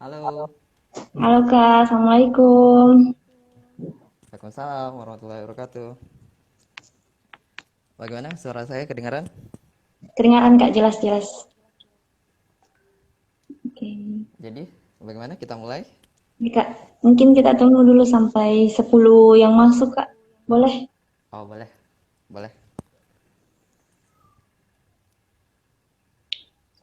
Halo, Halo Kak, Assalamualaikum. Waalaikumsalam warahmatullahi wabarakatuh. Bagaimana suara saya kedengaran? Kedengaran Kak, jelas-jelas. Oke. Jadi, bagaimana kita mulai? Ini, Kak, mungkin kita tunggu dulu sampai 10 yang masuk Kak. Boleh? Oh, boleh. Boleh.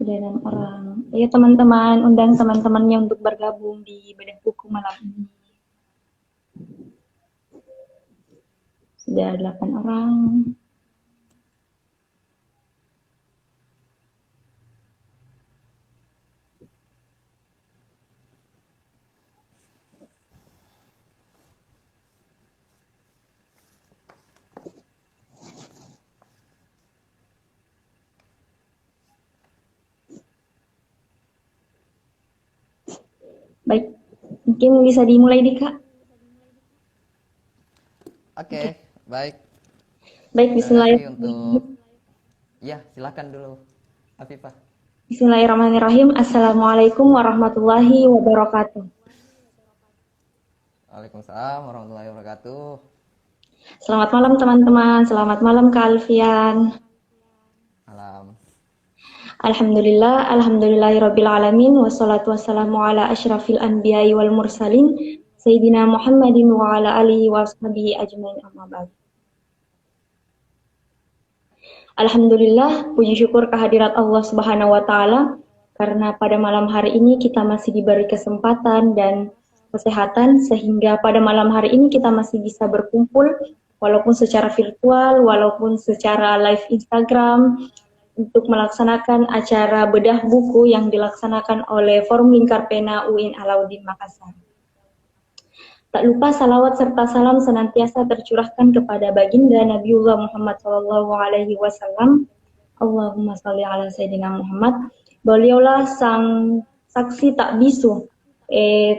Sudah 6 orang. Ayo teman-teman, undang teman-temannya untuk bergabung di bedah buku malam ini. Sudah 8 orang. Baik, mungkin bisa dimulai di Kak. Oke, Oke. baik. Baik, Terima kasih untuk... Bismillahirrahmanirrahim. Ya, silakan dulu, Afifah. Bismillahirrahmanirrahim. Assalamualaikum warahmatullahi wabarakatuh. Waalaikumsalam warahmatullahi wabarakatuh. Selamat malam teman-teman. Selamat malam Kak Alfian. Alam. Alhamdulillahirabbil alamin wassalatu wassalamu ala asyrafil anbiya'i wal mursalin sayyidina Muhammadin wa ala alihi washabihi ajmain amma ba'd. Alhamdulillah, puji syukur kehadirat Allah Subhanahu wa taala karena pada malam hari ini kita masih diberi kesempatan dan kesehatan sehingga pada malam hari ini kita masih bisa berkumpul walaupun secara virtual, walaupun secara live Instagram untuk melaksanakan acara bedah buku yang dilaksanakan oleh Forum Lingkar Pena UIN Alauddin Makassar. Tak lupa salawat serta salam senantiasa tercurahkan kepada baginda Nabiullah Muhammad SAW. Allahumma sholli ala Sayyidina Muhammad. Beliaulah sang saksi tak bisu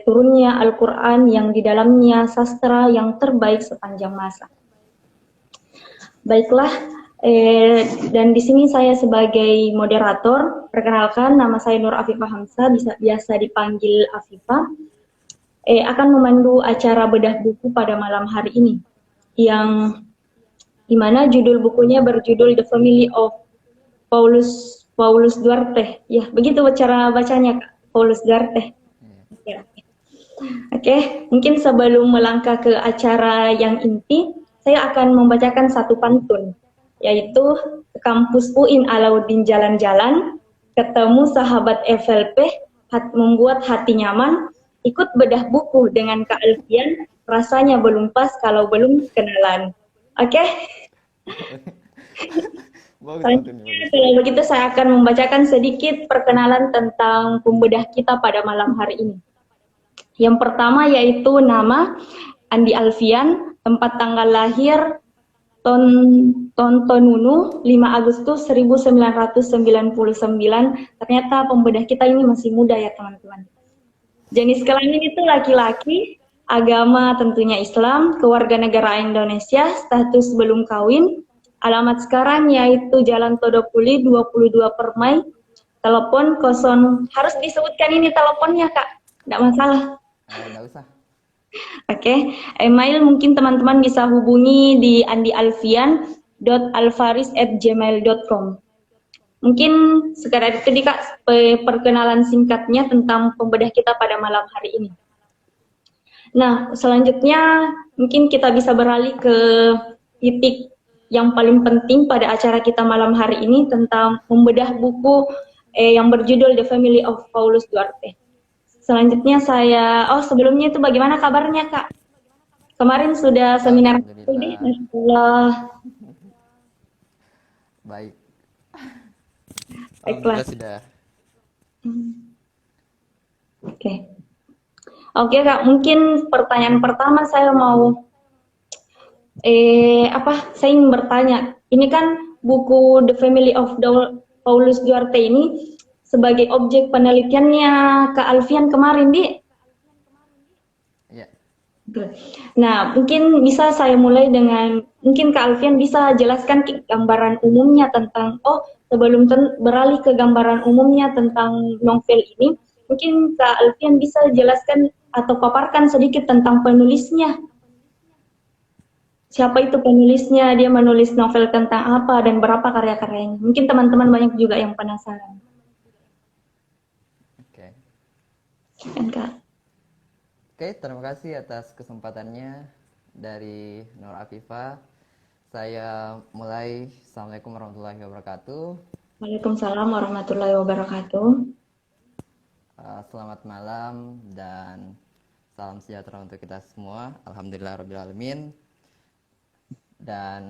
turunnya Al-Quran yang di dalamnya sastra yang terbaik sepanjang masa. Baiklah, dan di sini saya sebagai moderator, perkenalkan nama saya Nur Afifah Hamzah, biasa dipanggil Afifah, akan memandu acara bedah buku pada malam hari ini, yang dimana judul bukunya berjudul The Family of Paulus Duarte. Ya, begitu cara bacanya, Kak. Paulus Duarte. Ya. Oke, mungkin sebelum melangkah ke acara yang inti, saya akan membacakan satu pantun, yaitu kampus UIN Alauddin jalan-jalan, ketemu sahabat FLP, membuat hati nyaman, ikut bedah buku dengan Kak Alfian, rasanya belum pas kalau belum kenalan. Oke? Bagus pantunnya, bagus. Kalau begitu saya akan membacakan sedikit perkenalan tentang pembedah kita pada malam hari ini. Yang pertama yaitu nama Andi Alfian, tempat tanggal lahir Tontonunu 5 Agustus 1999. Ternyata pembedah kita ini masih muda ya teman-teman. Jenis kelamin itu laki-laki, agama tentunya Islam, kewarganegaraan Indonesia, status belum kawin, alamat sekarang yaitu Jalan Todopuli 22 Permai, telepon 0, harus disebutkan ini teleponnya Kak, tidak masalah. Nggak usah. Oke, email mungkin teman-teman bisa hubungi di andialfian.alfaris@gmail.com. Mungkin sekadar itu Kak perkenalan singkatnya tentang pembedah kita pada malam hari ini. Nah, selanjutnya mungkin kita bisa beralih ke titik yang paling penting pada acara kita malam hari ini tentang membedah buku yang berjudul The Family of Paulus Duarte. Selanjutnya sebelumnya itu bagaimana kabarnya Kak? Kemarin sudah seminar ini, Alhamdulillah. Masya Allah. Baik. Baiklah. Alhamdulillah sudah. Oke. Oke Kak, mungkin pertanyaan pertama saya mau saya ingin bertanya, ini kan buku The Family of Paulus Duarte ini sebagai objek penelitiannya Kak Alfian kemarin, Di. Ya. Nah, mungkin bisa saya mulai dengan, mungkin Kak Alfian bisa jelaskan gambaran umumnya tentang, sebelum beralih ke gambaran umumnya tentang novel ini, mungkin Kak Alfian bisa jelaskan atau paparkan sedikit tentang penulisnya. Siapa itu penulisnya, dia menulis novel tentang apa, dan berapa karya-karyanya. Mungkin teman-teman banyak juga yang penasaran. Oke. Kan, Kak? Oke, terima kasih atas kesempatannya dari Nur Afifa. Saya mulai. Assalamualaikum warahmatullahi wabarakatuh. Waalaikumsalam warahmatullahi wabarakatuh. Selamat malam dan salam sejahtera untuk kita semua. Alhamdulillahirrahmanirrahim. Dan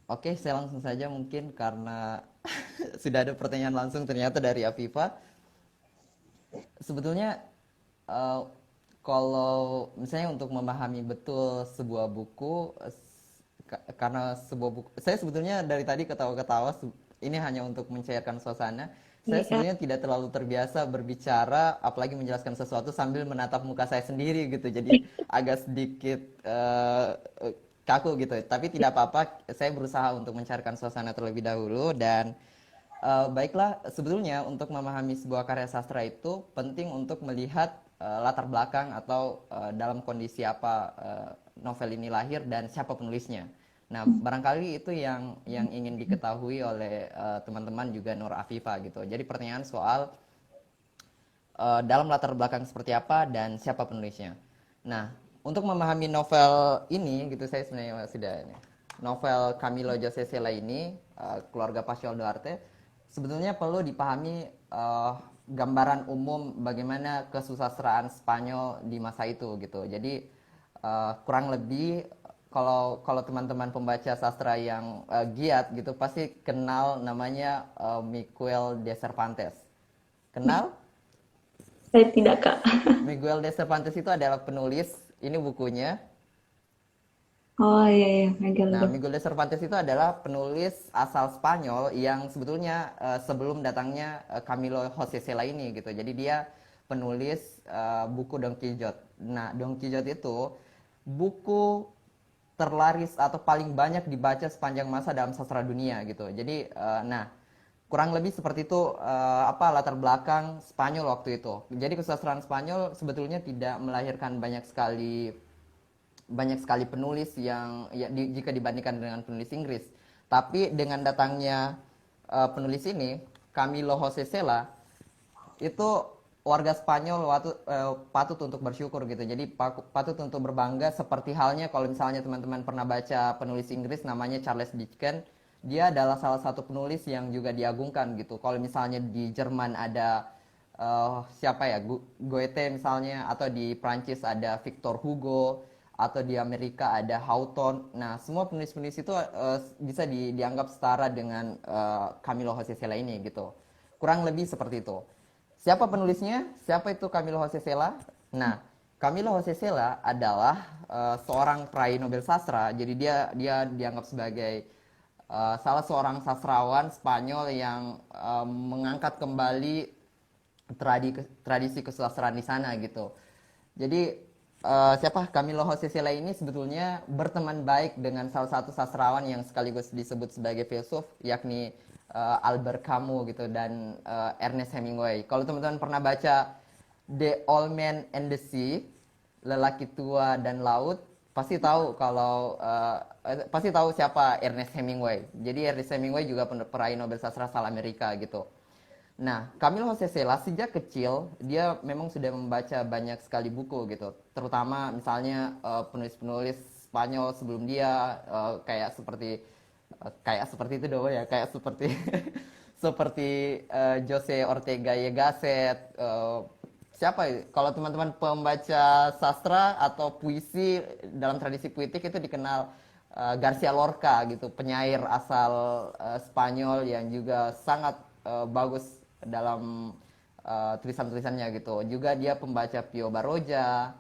oke, saya langsung saja mungkin karena sudah ada pertanyaan langsung ternyata dari Afifa. Sebetulnya kalau misalnya untuk memahami betul sebuah buku, karena sebuah buku, saya sebetulnya dari tadi ketawa-ketawa, ini hanya untuk mencairkan suasana. Saya sebenarnya tidak terlalu terbiasa berbicara, apalagi menjelaskan sesuatu sambil menatap muka saya sendiri gitu. Jadi agak sedikit kaku gitu. Tapi tidak apa-apa, saya berusaha untuk mencairkan suasana terlebih dahulu. Dan baiklah, sebetulnya untuk memahami sebuah karya sastra itu penting untuk melihat latar belakang atau dalam kondisi apa novel ini lahir dan siapa penulisnya. Nah, barangkali itu yang ingin diketahui oleh teman-teman juga Nur Afifa gitu. Jadi pertanyaan soal dalam latar belakang seperti apa dan siapa penulisnya. Nah, untuk memahami novel ini gitu, saya sebenarnya sudah ini. Novel Camilo José Cela ini, Keluarga Pascual Duarte, sebetulnya perlu dipahami gambaran umum bagaimana kesusastraan Spanyol di masa itu gitu. Jadi kurang lebih kalau teman-teman pembaca sastra yang giat gitu pasti kenal namanya Miguel de Cervantes. Kenal? Saya tidak, Kak. Miguel de Cervantes itu adalah penulis, ini bukunya. Oh iya, Miguel. Nah, Miguel de Cervantes itu adalah penulis asal Spanyol yang sebetulnya sebelum datangnya Camilo José Cela ini gitu. Jadi dia penulis buku Don Quixote. Nah, Don Quixote itu buku terlaris atau paling banyak dibaca sepanjang masa dalam sastra dunia gitu. Jadi nah, kurang lebih seperti itu apa latar belakang Spanyol waktu itu. Jadi kesusastraan Spanyol sebetulnya tidak melahirkan banyak sekali penulis yang jika dibandingkan dengan penulis Inggris. Tapi dengan datangnya penulis ini, Camilo José Cela, itu warga Spanyol patut untuk bersyukur gitu. Jadi patut untuk berbangga seperti halnya kalau misalnya teman-teman pernah baca penulis Inggris namanya Charles Dickens, dia adalah salah satu penulis yang juga diagungkan gitu. Kalau misalnya di Jerman ada siapa ya, Goethe misalnya, atau di Prancis ada Victor Hugo, atau di Amerika ada Hawthorne. Nah, semua penulis-penulis itu bisa dianggap setara dengan Camilo José Cela ini gitu. Kurang lebih seperti itu. Siapa penulisnya? Siapa itu Camilo José Cela? Nah, Camilo José Cela adalah seorang peraih Nobel sastra. Jadi dia dianggap sebagai salah seorang sastrawan Spanyol yang mengangkat kembali tradisi kesusastraan di sana gitu. Jadi siapa Camilo José Cela ini sebetulnya berteman baik dengan salah satu sastrawan yang sekaligus disebut sebagai filsuf, yakni Albert Camus gitu dan Ernest Hemingway. Kalau teman-teman pernah baca The Old Man and the Sea, Lelaki Tua dan Laut, pasti tahu kalau pasti tahu siapa Ernest Hemingway. Jadi Ernest Hemingway juga peraih Nobel sastra asal Amerika gitu. Nah, Camilo José Cela sejak kecil dia memang sudah membaca banyak sekali buku gitu, terutama misalnya penulis-penulis Spanyol sebelum dia kayak seperti itu dong ya, kayak seperti seperti Jose Ortega y Gasset, siapa ya? Kalau teman-teman pembaca sastra atau puisi dalam tradisi puitik itu dikenal Garcia Lorca gitu, penyair asal Spanyol yang juga sangat bagus dalam tulisan-tulisannya gitu. Juga dia pembaca Pío Baroja,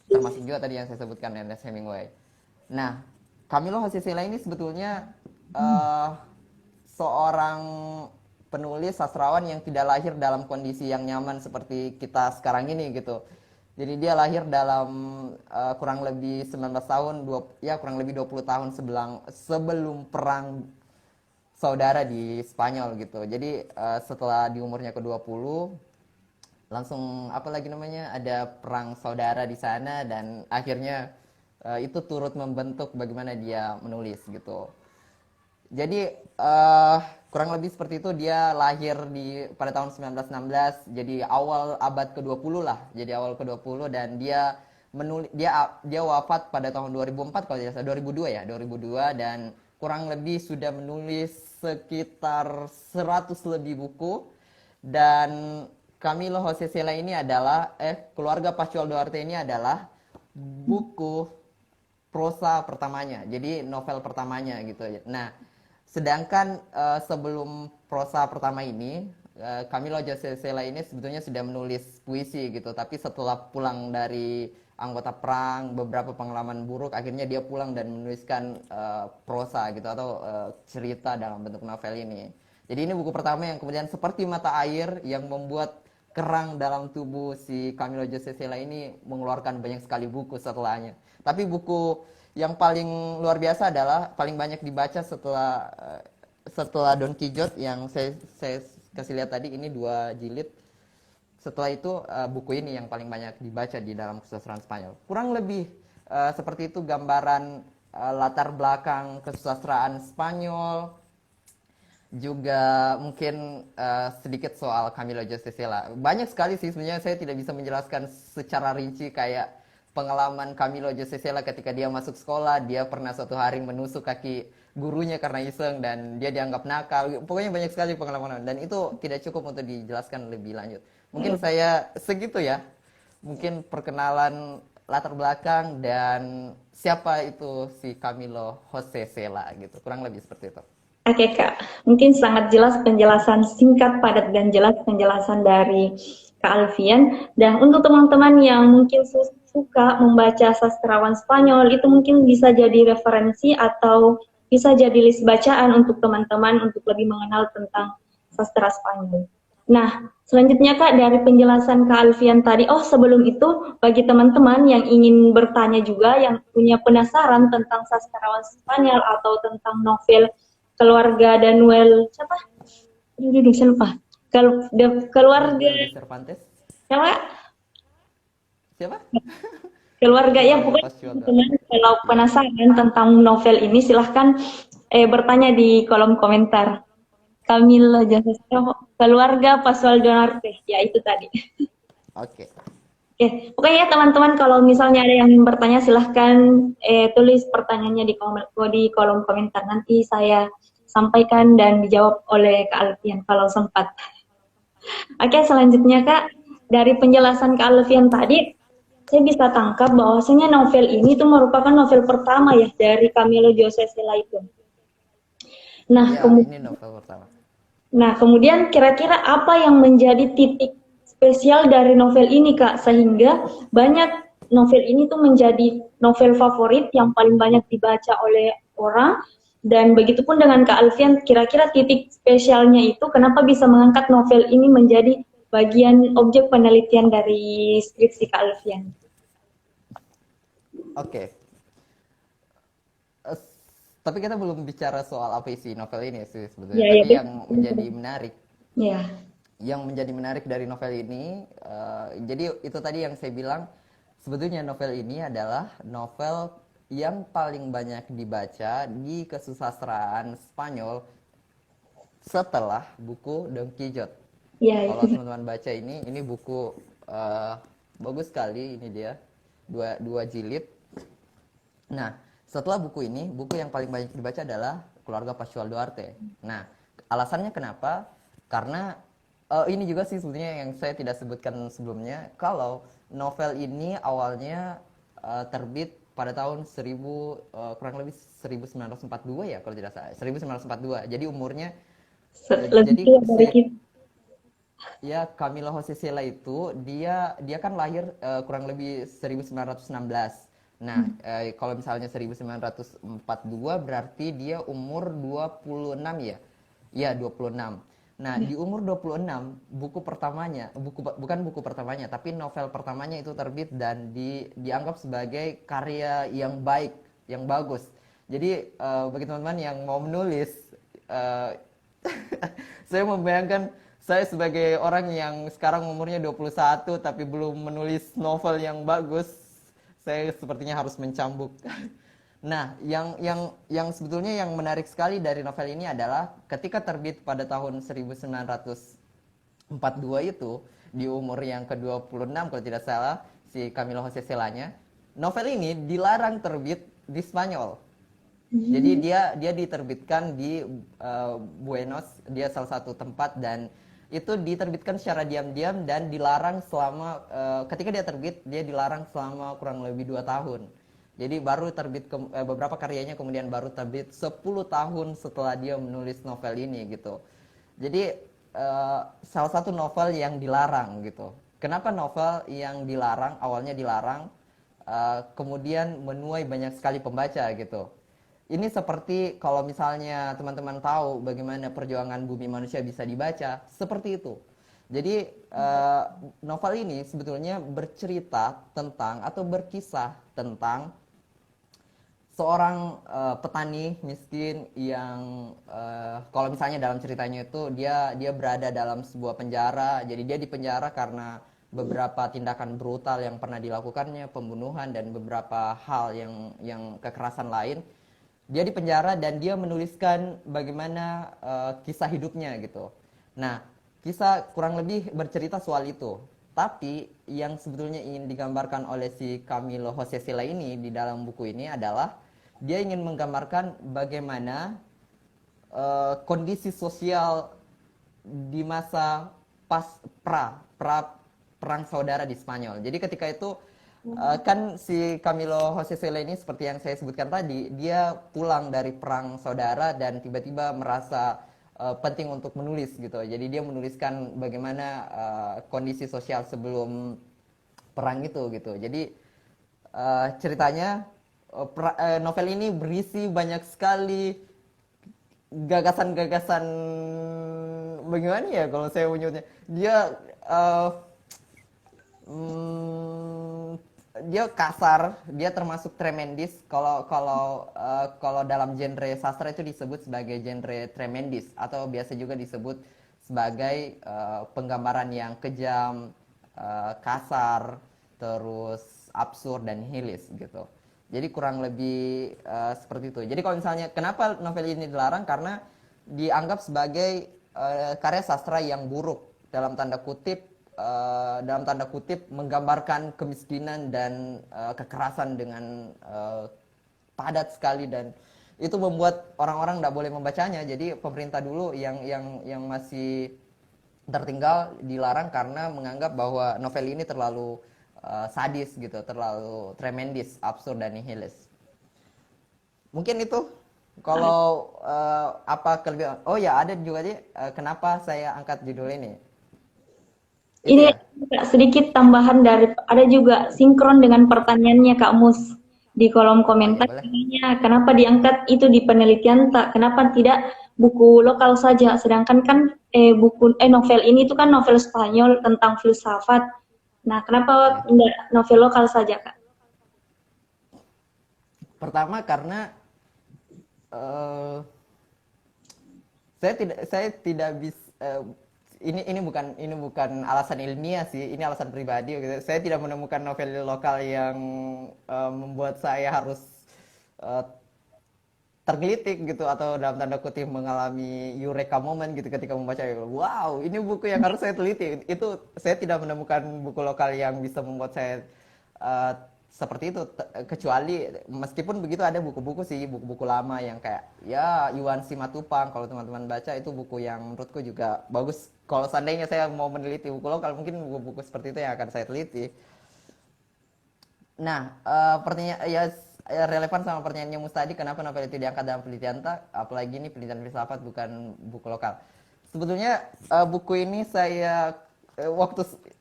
termasuk juga tadi yang saya sebutkan Ernest Hemingway. Nah, Camilo José Cela ini sebetulnya seorang penulis sastrawan yang tidak lahir dalam kondisi yang nyaman seperti kita sekarang ini gitu. Jadi dia lahir dalam kurang lebih 19 tahun, kurang lebih 20 tahun sebelum perang saudara di Spanyol gitu. Jadi setelah di umurnya ke-20 langsung apa lagi namanya ada perang saudara di sana dan akhirnya itu turut membentuk bagaimana dia menulis gitu. Jadi kurang lebih seperti itu dia lahir pada tahun 1916 jadi awal abad ke-20 lah. Jadi awal ke-20 dan dia wafat pada tahun 2004 kalau tidak salah 2002 ya, 2002 dan kurang lebih sudah menulis sekitar 100 lebih buku dan Camilo José Cela ini adalah keluarga Pascual Duarte ini adalah buku prosa pertamanya, jadi novel pertamanya gitu. Nah, sedangkan sebelum prosa pertama ini, Camilo José Cela ini sebetulnya sudah menulis puisi gitu, tapi setelah pulang dari anggota perang, beberapa pengalaman buruk, akhirnya dia pulang dan menuliskan prosa gitu atau cerita dalam bentuk novel ini. Jadi ini buku pertama yang kemudian seperti mata air yang membuat kerang dalam tubuh si Camilo José Cela ini mengeluarkan banyak sekali buku setelahnya. Tapi buku yang paling luar biasa adalah paling banyak dibaca setelah Don Quixote yang saya kasih lihat tadi ini 2 jilid. Setelah itu buku ini yang paling banyak dibaca di dalam kesusastraan Spanyol. Kurang lebih seperti itu gambaran latar belakang kesusastraan Spanyol. Juga mungkin sedikit soal Camilo José Cela. Banyak sekali sih sebenarnya saya tidak bisa menjelaskan secara rinci kayak pengalaman Camilo José Cela ketika dia masuk sekolah, dia pernah suatu hari menusuk kaki gurunya karena iseng dan dia dianggap nakal. Pokoknya banyak sekali pengalaman dan itu tidak cukup untuk dijelaskan lebih lanjut. Mungkin saya segitu ya. Mungkin perkenalan latar belakang dan siapa itu si Camilo José Cela gitu. Kurang lebih seperti itu. Oke Kak, mungkin sangat jelas penjelasan singkat, padat, dan jelas penjelasan dari Kak Alfian. Dan untuk teman-teman yang mungkin suka membaca sastrawan Spanyol, itu mungkin bisa jadi referensi atau bisa jadi list bacaan untuk teman-teman untuk lebih mengenal tentang sastra Spanyol. Nah, selanjutnya Kak, dari penjelasan Kak Alfian tadi, sebelum itu, bagi teman-teman yang ingin bertanya juga, yang punya penasaran tentang sastrawan Spanyol atau tentang novel keluarga Danuel siapa? Aduh, saya lupa. Keluarga Cervantes. siapa? Siapa? Keluarga ya, pokoknya teman kalau penasaran tentang novel ini silahkan bertanya di kolom komentar. Camilo José keluarga Pascual Duarte, ya itu tadi. Oke. Oke, pokoknya teman-teman kalau misalnya ada yang bertanya silahkan tulis pertanyaannya di kolom komentar. Nanti saya sampaikan dan dijawab oleh Kak Alfian kalau sempat. Oke, selanjutnya Kak, dari penjelasan Kak Alfian tadi, saya bisa tangkap bahwasanya novel ini tuh merupakan novel pertama ya dari Camilo José Cela itu. Nah, ya, ini novel pertama. Nah, kemudian kira-kira apa yang menjadi titik spesial dari novel ini, Kak? Sehingga banyak novel ini tuh menjadi novel favorit yang paling banyak dibaca oleh orang. Dan begitupun dengan Kak Alfian, kira-kira titik spesialnya itu kenapa bisa mengangkat novel ini menjadi bagian objek penelitian dari skripsi Kak Alfian? Oke. Tapi kita belum bicara soal apa isi novel ini sih sebetulnya. Ya, tapi ya, yang menjadi menarik, ya. Yang menjadi menarik dari novel ini, jadi itu tadi yang saya bilang, sebetulnya novel ini adalah novel yang paling banyak dibaca di kesusastraan Spanyol setelah buku Don Quixote. Ya, Kalau teman-teman baca ini buku bagus sekali, ini dia dua jilid. Nah, setelah buku ini, buku yang paling banyak dibaca adalah Keluarga Pascual Duarte. Nah, alasannya kenapa? Karena ini juga sih sebetulnya yang saya tidak sebutkan sebelumnya, kalau novel ini awalnya terbit pada tahun kurang lebih 1942 ya kalau tidak salah, 1942. Jadi umurnya jadi ya Camilo José Cela itu dia kan lahir kurang lebih 1916. Nah, kalau misalnya 1942 berarti dia umur 26 ya. Iya, 26. Nah, di umur 26, bukan buku pertamanya, tapi novel pertamanya itu terbit dan dianggap sebagai karya yang baik, yang bagus. Jadi, bagi teman-teman yang mau menulis, eh, saya membayangkan saya sebagai orang yang sekarang umurnya 21 tapi belum menulis novel yang bagus, saya sepertinya harus mencambuk. Nah, yang sebetulnya yang menarik sekali dari novel ini adalah ketika terbit pada tahun 1942 itu, di umur yang ke-26 kalau tidak salah, si Camilo José Celanya, novel ini dilarang terbit di Spanyol. Jadi dia diterbitkan di Buenos, dia salah satu tempat, dan itu diterbitkan secara diam-diam dan dilarang selama ketika dia terbit dia dilarang selama kurang lebih 2 tahun. Jadi baru terbit beberapa karyanya kemudian baru terbit 10 tahun setelah dia menulis novel ini gitu. Jadi salah satu novel yang dilarang gitu. Kenapa novel yang dilarang, awalnya dilarang, kemudian menuai banyak sekali pembaca gitu. Ini seperti kalau misalnya teman-teman tahu bagaimana perjuangan Bumi Manusia bisa dibaca, seperti itu. Jadi novel ini sebetulnya bercerita tentang atau berkisah tentang seorang petani miskin yang kalau misalnya dalam ceritanya itu dia berada dalam sebuah penjara. Jadi dia dipenjara karena beberapa tindakan brutal yang pernah dilakukannya, pembunuhan dan beberapa hal yang kekerasan lain. Dia dipenjara dan dia menuliskan bagaimana kisah hidupnya gitu. Nah, kisah kurang lebih bercerita soal itu. Tapi yang sebetulnya ingin digambarkan oleh si Camilo José Cela ini di dalam buku ini adalah dia ingin menggambarkan bagaimana kondisi sosial di masa pas perang saudara di Spanyol. Jadi ketika itu kan si Camilo José Cela ini seperti yang saya sebutkan tadi, dia pulang dari perang saudara dan tiba-tiba merasa penting untuk menulis gitu. Jadi dia menuliskan bagaimana kondisi sosial sebelum perang itu gitu. Jadi ceritanya novel ini berisi banyak sekali gagasan-gagasan, bagaimana ya kalau saya menyebutnya, uh, dia kasar, dia termasuk tremendis. Kalau dalam genre sastra itu disebut sebagai genre tremendis atau biasa juga disebut sebagai penggambaran yang kejam, kasar, terus absurd dan nihilis gitu. Jadi kurang lebih seperti itu. Jadi kalau misalnya kenapa novel ini dilarang, karena dianggap sebagai karya sastra yang buruk, dalam tanda kutip menggambarkan kemiskinan dan kekerasan dengan padat sekali, dan itu membuat orang-orang tidak boleh membacanya. Jadi pemerintah dulu yang masih tertinggal dilarang karena menganggap bahwa novel ini terlalu sadis gitu, terlalu tremendis, absurd dan nihilis. Mungkin itu kalau apa kelebihan. Oh ya, ada juga sih kenapa saya angkat judul ini. Itu Ini ya. sedikit tambahan dari ada juga sinkron dengan pertanyaannya Kak Mus di kolom Oh ya komentar. boleh. Kenapa diangkat itu di penelitian tak? Kenapa tidak buku lokal saja? Sedangkan kan novel ini itu kan novel Spanyol tentang filsafat. Nah, kenapa Ya. tidak novel lokal saja Kak? Pertama karena eh, saya tidak bisa, ini bukan alasan ilmiah sih, ini alasan pribadi gitu. Saya tidak menemukan novel lokal yang membuat saya harus eh, tergelitik gitu atau dalam tanda kutip mengalami eureka moment gitu ketika membaca. Wow, ini buku yang harus saya teliti. Itu saya tidak menemukan buku lokal yang bisa membuat saya eh, seperti itu. Kecuali meskipun begitu ada buku-buku sih, buku-buku lama yang kayak ya Iwan Simatupang, kalau teman-teman baca itu buku yang menurutku juga bagus. Kalau seandainya saya mau meneliti buku lokal, mungkin buku-buku seperti itu yang akan saya teliti. Nah, pertanyaan ya relevan sama pertanyaannya Mustadi, kenapa novel itu diangkat dalam penelitian tak? Apalagi ini penelitian filsafat bukan buku lokal. Sebetulnya buku ini saya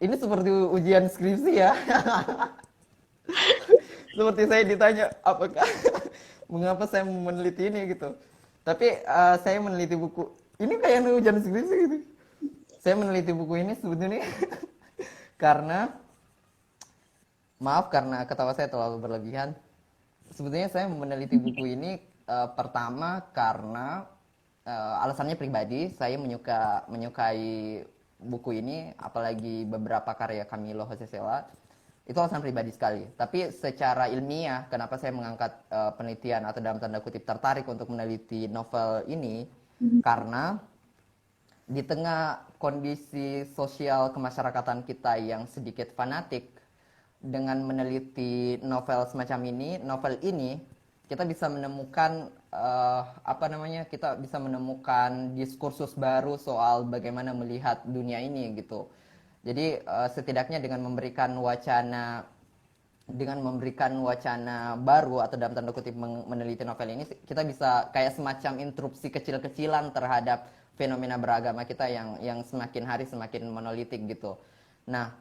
ini seperti ujian skripsi ya. Seperti saya ditanya apakah mengapa saya meneliti ini gitu. Tapi saya meneliti buku ini kayak ujian skripsi gitu. Saya meneliti buku ini sebetulnya karena maaf karena ketawa saya terlalu berlebihan. Sebetulnya saya meneliti buku ini pertama karena alasannya pribadi, saya menyukai buku ini, apalagi beberapa karya Camilo Jose Cela. Itu alasan pribadi sekali. Tapi secara ilmiah, kenapa saya mengangkat penelitian atau dalam tanda kutip tertarik untuk meneliti novel ini? Karena di tengah kondisi sosial kemasyarakatan kita yang sedikit fanatik, dengan meneliti novel semacam ini, novel ini kita bisa menemukan kita bisa menemukan diskursus baru soal bagaimana melihat dunia ini gitu. Jadi setidaknya dengan memberikan wacana baru atau dalam tanda kutip meneliti novel ini, kita bisa kayak semacam interupsi kecil-kecilan terhadap fenomena beragama kita yang semakin hari semakin monolitik gitu. Nah,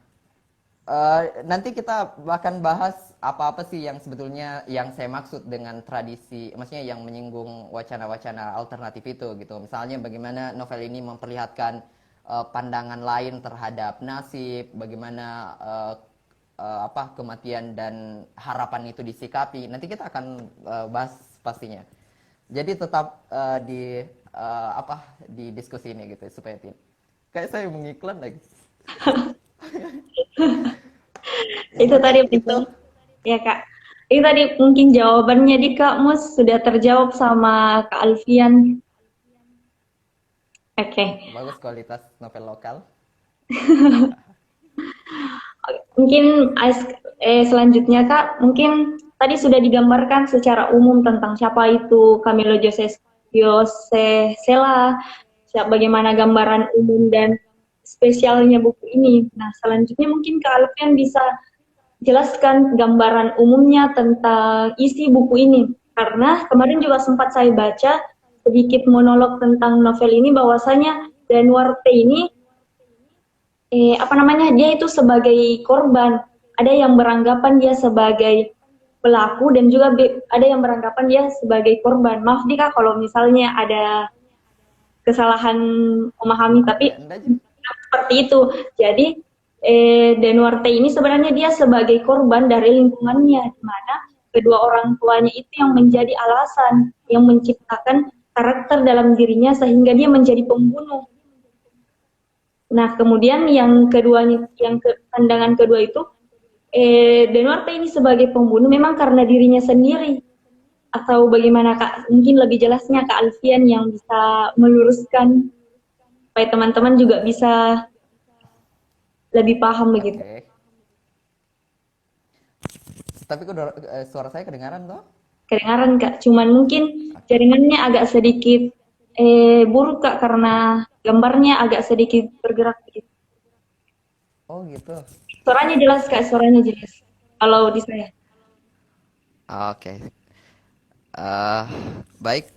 nanti kita akan bahas apa-apa sih yang sebetulnya yang saya maksud dengan tradisi, maksudnya yang menyinggung wacana-wacana alternatif itu gitu. Misalnya bagaimana novel ini memperlihatkan pandangan lain terhadap nasib, bagaimana kematian dan harapan itu disikapi. Nanti kita akan bahas pastinya. Jadi tetap di diskusi ini gitu supaya kayak saya mengiklan lagi. Itu tadi itu. Ya Kak. Itu tadi mungkin jawabannya di Kak Mus sudah terjawab sama Kak Alfian. Oke. Bagus kualitas novel lokal. Mungkin selanjutnya Kak, mungkin tadi sudah digambarkan secara umum tentang siapa itu Camilo Jose Cela, bagaimana gambaran umum dan spesialnya buku ini. Nah, selanjutnya mungkin Kak Alfian bisa jelaskan gambaran umumnya tentang isi buku ini. Karena kemarin juga sempat saya baca sedikit monolog tentang novel ini, bahwasanya Danuarte ini dia itu sebagai korban. Ada yang beranggapan dia sebagai pelaku dan juga ada yang beranggapan dia sebagai korban. Maaf nih Kak kalau misalnya ada kesalahan memahami, tapi seperti itu. Jadi Danuarte ini sebenarnya dia sebagai korban dari lingkungannya, di mana kedua orang tuanya itu yang menjadi alasan yang menciptakan karakter dalam dirinya sehingga dia menjadi pembunuh. Nah, kemudian yang keduanya, pandangan kedua itu, Danuarte ini sebagai pembunuh memang karena dirinya sendiri. Atau bagaimana Kak? Mungkin lebih jelasnya Kak Alfian yang bisa meluruskan supaya teman-teman juga bisa lebih paham begitu. Okay. Tapi suara saya kedengaran toh? Kedengaran Kak, cuman mungkin jaringannya agak sedikit buruk Kak karena gambarnya agak sedikit bergerak gitu. Oh gitu. Suaranya jelas Kak, suaranya jelas. Kalau di saya. Oke. Baik.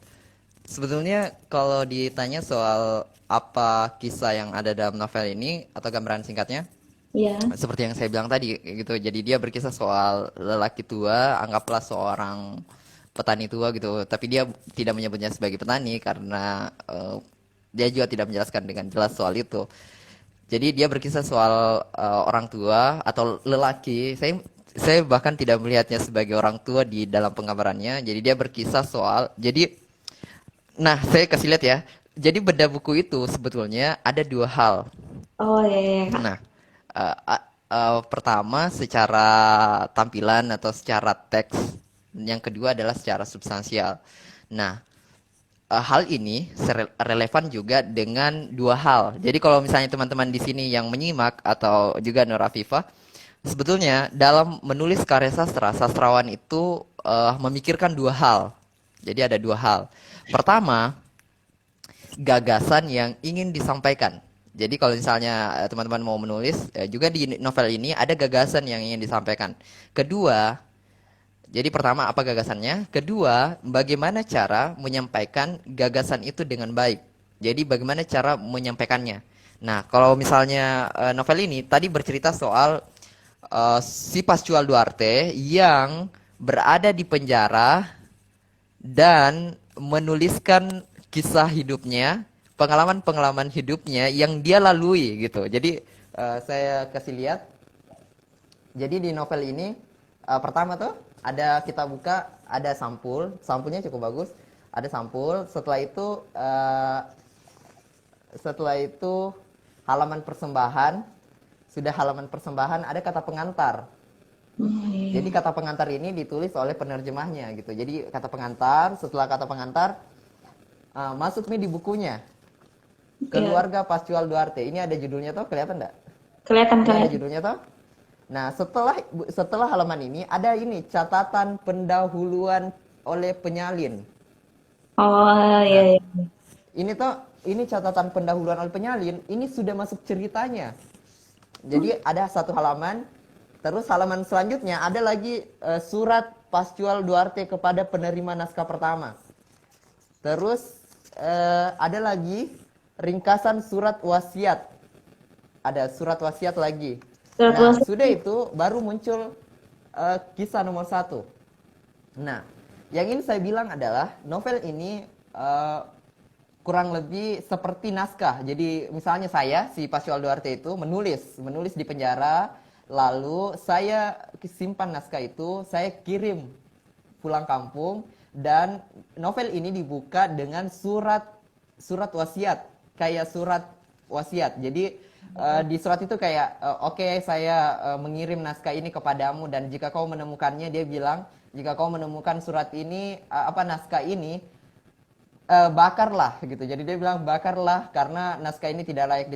Sebetulnya kalau ditanya soal apa kisah yang ada dalam novel ini atau gambaran singkatnya, Iya. seperti yang saya bilang tadi gitu. Jadi dia berkisah soal lelaki tua, anggaplah seorang petani tua gitu. Tapi dia tidak menyebutnya sebagai petani karena dia juga tidak menjelaskan dengan jelas soal itu. Jadi dia berkisah soal orang tua atau lelaki. Saya bahkan tidak melihatnya sebagai orang tua di dalam penggambarannya. Jadi dia berkisah soal. Nah saya kasih lihat ya. Jadi beda buku itu sebetulnya ada dua hal. Oh iya. Nah, pertama secara tampilan atau secara teks, yang kedua adalah secara substansial. Nah, hal ini relevan juga dengan dua hal. Jadi kalau misalnya teman-teman di sini yang menyimak atau juga Nur Afifah, sebetulnya dalam menulis karya sastra, sastrawan itu memikirkan dua hal. Jadi ada dua hal. Pertama, gagasan yang ingin disampaikan. Jadi kalau misalnya teman-teman mau menulis, juga di novel ini ada gagasan yang ingin disampaikan. Kedua, jadi pertama apa gagasannya? Kedua, bagaimana cara menyampaikan gagasan itu dengan baik. Jadi bagaimana cara menyampaikannya. Nah, kalau misalnya novel ini tadi bercerita soal si Pascual Duarte yang berada di penjara dan menuliskan kisah hidupnya, pengalaman-pengalaman hidupnya yang dia lalui gitu. Jadi saya kasih lihat. Jadi di novel ini pertama tuh ada kita buka ada sampulnya cukup bagus. ada sampul. Setelah itu halaman persembahan. Sudah halaman persembahan ada kata pengantar. Jadi kata pengantar ini ditulis oleh penerjemahnya gitu. Jadi kata pengantar, setelah kata pengantar masuk nih di bukunya. Keluarga Pascual Duarte. Ini ada judulnya tuh, kelihatan enggak? Kelihatan, Ini ada kelihatan. judulnya tuh. Nah, setelah halaman ini ada ini catatan pendahuluan oleh penyalin. Oh, Nah, iya, iya. ini catatan pendahuluan oleh penyalin, ini sudah masuk ceritanya. Jadi ada satu halaman, terus halaman selanjutnya ada lagi surat Pascual Duarte kepada penerima naskah pertama. Terus ada lagi ringkasan surat wasiat. Ada surat wasiat lagi. Surat Nah, wasiat. sudah itu baru muncul kisah nomor 1. Nah, yang ingin saya bilang adalah novel ini kurang lebih seperti naskah. Jadi misalnya saya, si Pascual Duarte itu menulis di penjara, lalu saya simpan naskah itu, saya kirim pulang kampung, dan novel ini dibuka dengan surat wasiat, kayak surat wasiat. Jadi di surat itu kayak oke, saya mengirim naskah ini kepadamu, dan jika kau menemukannya, dia bilang, jika kau menemukan surat ini, naskah ini, bakarlah gitu. Jadi dia bilang bakarlah karena naskah ini tidak layak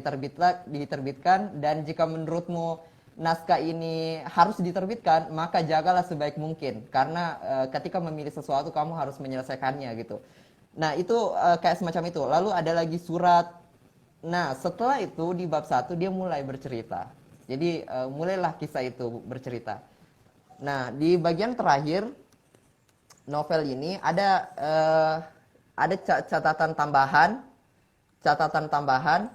diterbitkan, dan jika menurutmu naskah ini harus diterbitkan, maka jagalah sebaik mungkin karena ketika memilih sesuatu kamu harus menyelesaikannya gitu. Nah, itu kayak semacam itu. Lalu ada lagi surat. Nah, setelah itu di bab 1 dia mulai bercerita. Jadi mulailah kisah itu bercerita. Nah, di bagian terakhir novel ini ada catatan tambahan.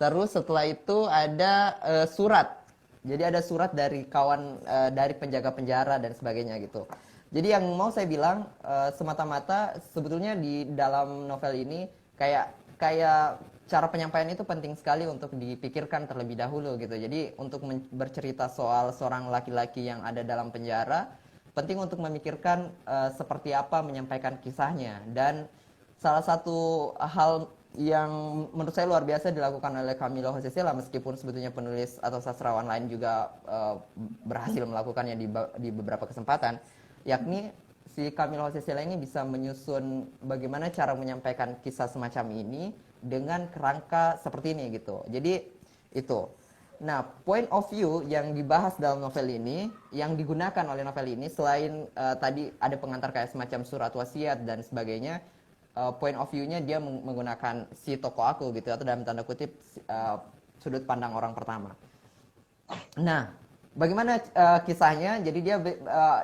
Terus setelah itu ada surat. Jadi ada surat dari kawan dari penjaga penjara dan sebagainya gitu. Jadi yang mau saya bilang semata-mata sebetulnya di dalam novel ini kayak cara penyampaian itu penting sekali untuk dipikirkan terlebih dahulu gitu. Jadi untuk bercerita soal seorang laki-laki yang ada dalam penjara, penting untuk memikirkan seperti apa menyampaikan kisahnya. Dan salah satu hal yang menurut saya luar biasa dilakukan oleh Camilo José Cela, meskipun sebetulnya penulis atau sastrawan lain juga berhasil melakukannya di beberapa kesempatan, yakni si Camilo José Cela ini bisa menyusun bagaimana cara menyampaikan kisah semacam ini dengan kerangka seperti ini gitu. Jadi itu. Nah, point of view yang dibahas dalam novel ini, yang digunakan oleh novel ini, selain tadi ada pengantar kayak semacam surat wasiat dan sebagainya, point of view-nya dia menggunakan si tokoh aku gitu, atau dalam tanda kutip sudut pandang orang pertama. Nah, bagaimana kisahnya? Jadi dia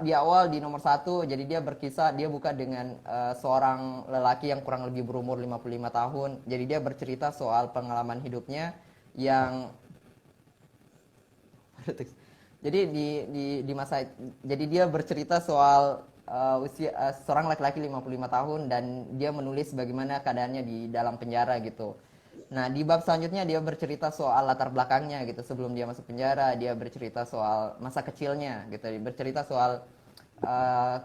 di awal di nomor 1, jadi dia berkisah, dia buka dengan seorang lelaki yang kurang lebih berumur 55 tahun. Jadi dia bercerita soal pengalaman hidupnya yang jadi di masa, jadi dia bercerita soal usia seorang laki-laki 55 tahun, dan dia menulis bagaimana keadaannya di dalam penjara gitu. Nah, di bab selanjutnya dia bercerita soal latar belakangnya gitu, sebelum dia masuk penjara. Dia bercerita soal masa kecilnya gitu, dia bercerita soal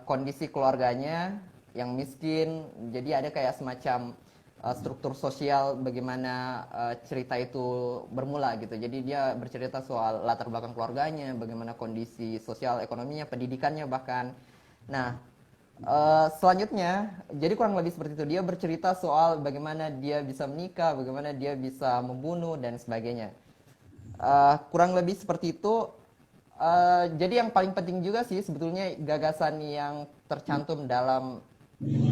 kondisi keluarganya yang miskin. Jadi ada kayak semacam struktur sosial bagaimana cerita itu bermula gitu. Jadi dia bercerita soal latar belakang keluarganya, bagaimana kondisi sosial ekonominya, pendidikannya bahkan. Nah, selanjutnya, jadi kurang lebih seperti itu. Dia bercerita soal bagaimana dia bisa menikah, bagaimana dia bisa membunuh dan sebagainya. Kurang lebih seperti itu. Jadi yang paling penting juga sih sebetulnya gagasan yang tercantum dalam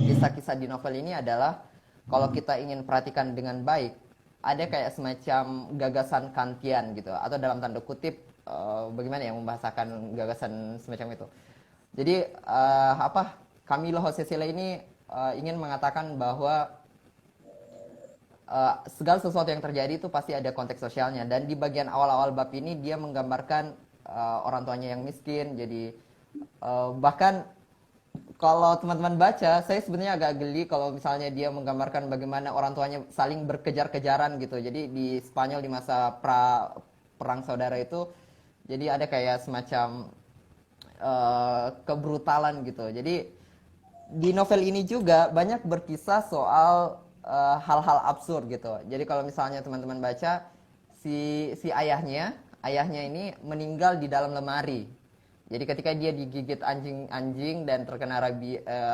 kisah-kisah di novel ini adalah, kalau kita ingin perhatikan dengan baik, ada kayak semacam gagasan Kantian gitu, atau dalam tanda kutip bagaimana ya membahasakan gagasan semacam itu. Jadi Camilo José Cela ini ingin mengatakan bahwa segala sesuatu yang terjadi itu pasti ada konteks sosialnya, dan di bagian awal-awal bab ini dia menggambarkan orang tuanya yang miskin. Jadi bahkan kalau teman-teman baca, saya sebenarnya agak geli kalau misalnya dia menggambarkan bagaimana orang tuanya saling berkejar-kejaran gitu. Jadi di Spanyol di masa perang saudara itu, jadi ada kayak semacam kebrutalan gitu. Jadi di novel ini juga banyak berkisah soal hal-hal absurd gitu. Jadi kalau misalnya teman-teman baca, si ayahnya ini meninggal di dalam lemari. Jadi ketika dia digigit anjing-anjing dan terkena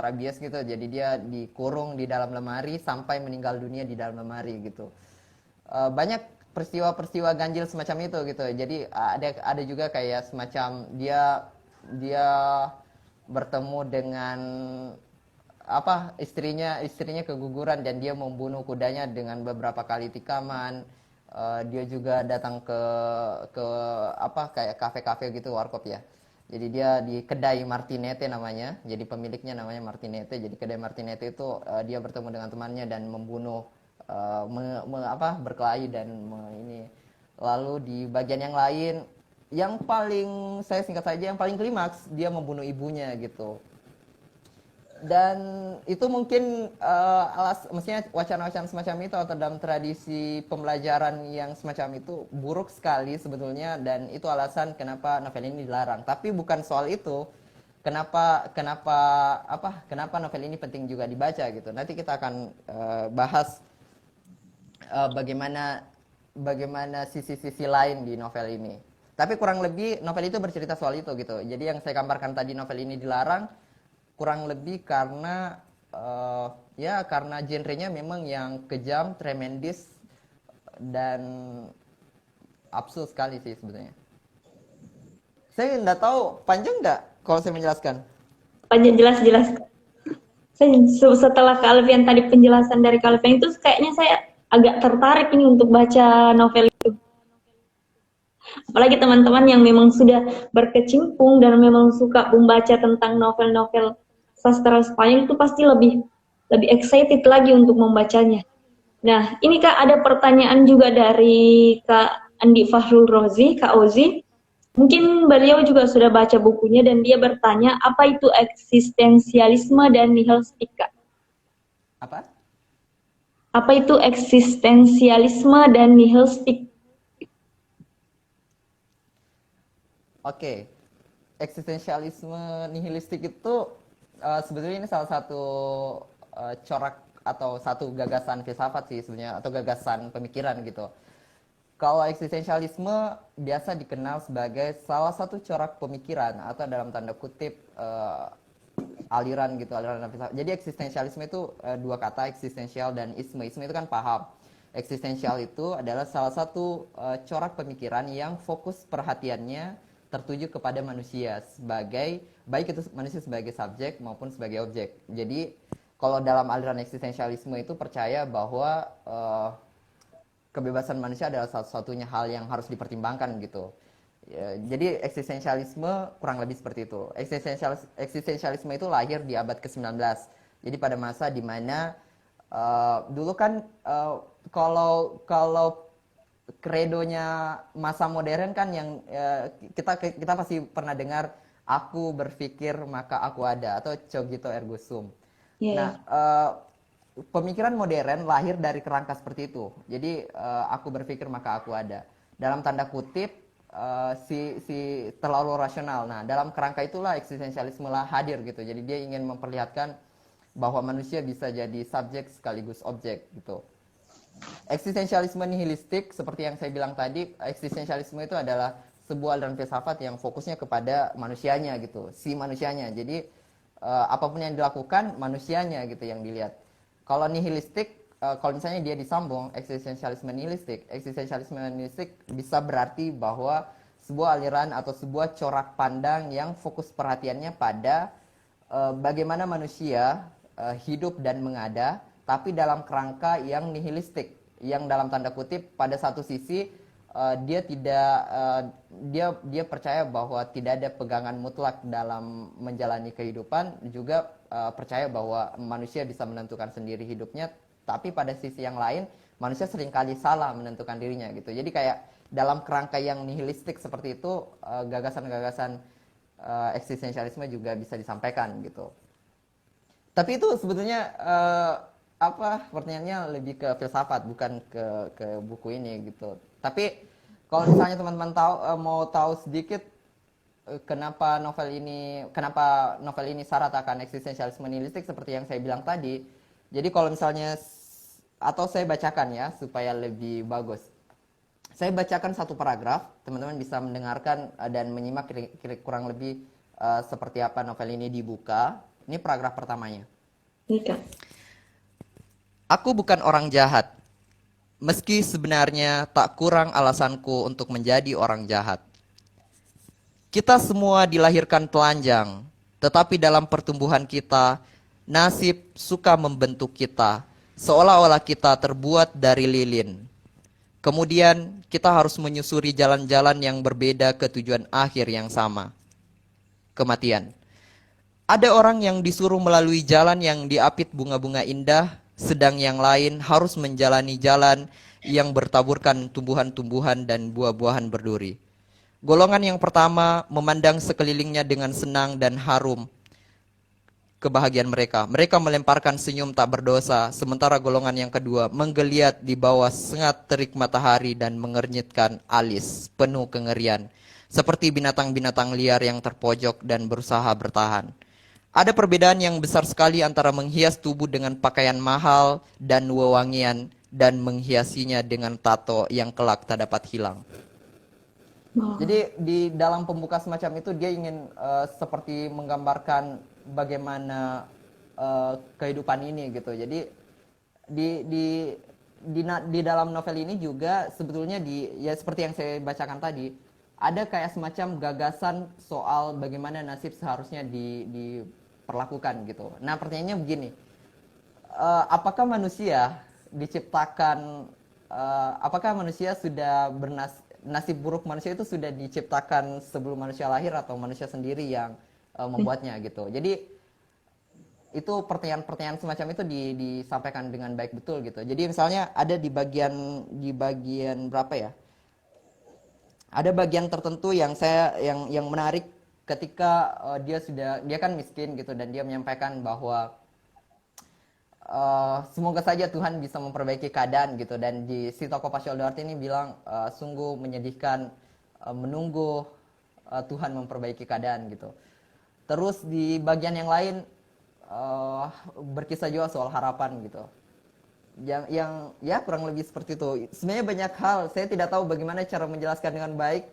rabies gitu, jadi dia dikurung di dalam lemari sampai meninggal dunia di dalam lemari gitu. Banyak peristiwa-peristiwa ganjil semacam itu gitu. Jadi ada juga kayak semacam dia dia bertemu dengan istrinya keguguran dan dia membunuh kudanya dengan beberapa kali tikaman. Dia juga datang ke kayak kafe-kafe gitu, warkop ya. Jadi dia di kedai Martinete namanya. Jadi pemiliknya namanya Martinete. Jadi kedai Martinete itu dia bertemu dengan temannya dan membunuh berkelahi dan ini. Lalu di bagian yang lain, yang paling saya singkat saja, yang paling klimaks dia membunuh ibunya gitu. Dan itu mungkin maksudnya wacana-wacana semacam itu atau dalam tradisi pembelajaran yang semacam itu buruk sekali sebetulnya, dan itu alasan kenapa novel ini dilarang. Tapi bukan soal itu, kenapa novel ini penting juga dibaca gitu. Nanti kita akan bahas bagaimana sisi-sisi lain di novel ini. Tapi kurang lebih novel itu bercerita soal itu gitu. Jadi yang saya gambarkan tadi, novel ini dilarang kurang lebih karena karena genrenya memang yang kejam, tremendis, dan absurd sekali sih sebenarnya. Saya nggak tahu panjang nggak kalau saya menjelaskan. Panjang, jelas-jelas. Setelah Kak Alfian tadi, penjelasan dari Kak Alfian itu, kayaknya saya agak tertarik ini untuk baca novel itu. Apalagi teman-teman yang memang sudah berkecimpung dan memang suka membaca tentang novel-novel sastra Spanyol, itu pasti lebih excited lagi untuk membacanya. Nah, ini Kak, ada pertanyaan juga dari Kak Andi Fahrul Rozi, Kak Ozi. Mungkin beliau juga sudah baca bukunya dan dia bertanya, apa itu eksistensialisme dan nihilistik, Kak? Apa? Apa itu eksistensialisme dan nihilistik? Oke. Eksistensialisme nihilistik itu sebetulnya ini salah satu corak atau satu gagasan filsafat sih sebenarnya, atau gagasan pemikiran gitu. Kalau eksistensialisme biasa dikenal sebagai salah satu corak pemikiran atau dalam tanda kutip aliran gitu, aliran filsafat. Jadi eksistensialisme itu dua kata, eksistensial dan isme. Isme itu kan paham. Eksistensial itu adalah salah satu corak pemikiran yang fokus perhatiannya tertuju kepada manusia sebagai, baik itu manusia sebagai subjek maupun sebagai objek. Jadi kalau dalam aliran eksistensialisme itu percaya bahwa kebebasan manusia adalah satu-satunya hal yang harus dipertimbangkan gitu. Jadi eksistensialisme kurang lebih seperti itu. Eksistensialisme itu lahir di abad ke-19. Jadi pada masa di mana dulu kan kalau kredonya masa modern kan yang kita pasti pernah dengar, aku berpikir maka aku ada, atau cogito ergo sum. Nah, pemikiran modern lahir dari kerangka seperti itu. Jadi aku berpikir maka aku ada. Dalam tanda kutip si terlalu rasional. Nah, dalam kerangka itulah eksistensialisme lah hadir gitu. Jadi dia ingin memperlihatkan bahwa manusia bisa jadi subjek sekaligus objek gitu. Eksistensialisme nihilistik seperti yang saya bilang tadi, eksistensialisme itu adalah sebuah aliran filsafat yang fokusnya kepada manusianya gitu, si manusianya. Jadi apapun yang dilakukan manusianya gitu yang dilihat. Kalau nihilistik, kalau misalnya dia disambung eksistensialisme nihilistik bisa berarti bahwa sebuah aliran atau sebuah corak pandang yang fokus perhatiannya pada bagaimana manusia hidup dan mengada, tapi dalam kerangka yang nihilistik, yang dalam tanda kutip pada satu sisi dia percaya bahwa tidak ada pegangan mutlak dalam menjalani kehidupan, juga percaya bahwa manusia bisa menentukan sendiri hidupnya, tapi pada sisi yang lain manusia seringkali salah menentukan dirinya gitu. Jadi kayak dalam kerangka yang nihilistik seperti itu, gagasan-gagasan eksistensialisme juga bisa disampaikan gitu. Tapi itu sebetulnya pertanyaannya lebih ke filsafat, bukan ke buku ini gitu. Tapi kalau misalnya teman-teman mau tahu sedikit kenapa novel ini syarat akan eksistensialisme nihilistik seperti yang saya bilang tadi. Jadi kalau misalnya atau saya bacakan ya supaya lebih bagus. Saya bacakan satu paragraf, teman-teman bisa mendengarkan dan menyimak kurang lebih seperti apa novel ini dibuka. Ini paragraf pertamanya. Nika. Aku bukan orang jahat, meski sebenarnya tak kurang alasanku untuk menjadi orang jahat. Kita semua dilahirkan telanjang, tetapi dalam pertumbuhan kita, nasib suka membentuk kita, seolah-olah kita terbuat dari lilin. Kemudian kita harus menyusuri jalan-jalan yang berbeda ke tujuan akhir yang sama, kematian. Ada orang yang disuruh melalui jalan yang diapit bunga-bunga indah, sedang yang lain harus menjalani jalan yang bertaburkan tumbuhan-tumbuhan dan buah-buahan berduri. Golongan yang pertama memandang sekelilingnya dengan senang dan harum kebahagiaan mereka. Mereka melemparkan senyum tak berdosa, sementara golongan yang kedua menggeliat di bawah sengat terik matahari dan mengernyitkan alis penuh kengerian, seperti binatang-binatang liar yang terpojok dan berusaha bertahan. Ada perbedaan yang besar sekali antara menghias tubuh dengan pakaian mahal dan wewangian dan menghiasinya dengan tato yang kelak tak dapat hilang. Jadi di dalam pembuka semacam itu dia ingin seperti menggambarkan bagaimana kehidupan ini gitu. Jadi di dalam novel ini juga sebetulnya ya seperti yang saya bacakan tadi, ada kayak semacam gagasan soal bagaimana nasib seharusnya diperlakukan gitu. Nah, pertanyaannya begini. Apakah manusia diciptakan apakah manusia sudah nasib buruk manusia itu sudah diciptakan sebelum manusia lahir atau manusia sendiri yang membuatnya gitu. Jadi itu pertanyaan-pertanyaan semacam itu disampaikan dengan baik betul gitu. Jadi misalnya ada di bagian berapa ya? Ada bagian tertentu yang menarik ketika dia kan miskin gitu dan dia menyampaikan bahwa semoga saja Tuhan bisa memperbaiki keadaan gitu, dan si tokoh Pak Syoldart ini bilang sungguh menyedihkan menunggu Tuhan memperbaiki keadaan gitu. Terus di bagian yang lain berkisah juga soal harapan gitu. Yang ya kurang lebih seperti itu. Sebenarnya banyak hal saya tidak tahu bagaimana cara menjelaskan dengan baik,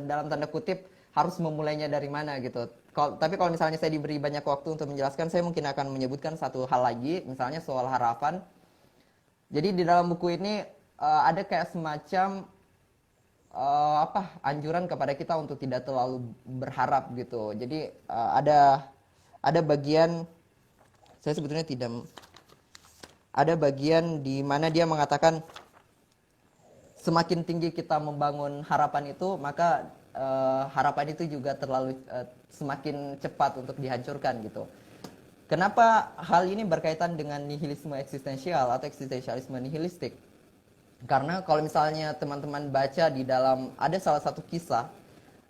dalam tanda kutip harus memulainya dari mana gitu. Tapi kalau misalnya saya diberi banyak waktu untuk menjelaskan, saya mungkin akan menyebutkan satu hal lagi, misalnya soal harapan. Jadi di dalam buku ini ada kayak semacam anjuran kepada kita untuk tidak terlalu berharap gitu. Jadi ada bagian, saya sebetulnya tidak, ada bagian di mana dia mengatakan semakin tinggi kita membangun harapan itu, maka harapan itu juga semakin cepat untuk dihancurkan gitu. Kenapa hal ini berkaitan dengan nihilisme eksistensial atau eksistensialisme nihilistik? Karena kalau misalnya teman-teman baca di dalam, ada salah satu kisah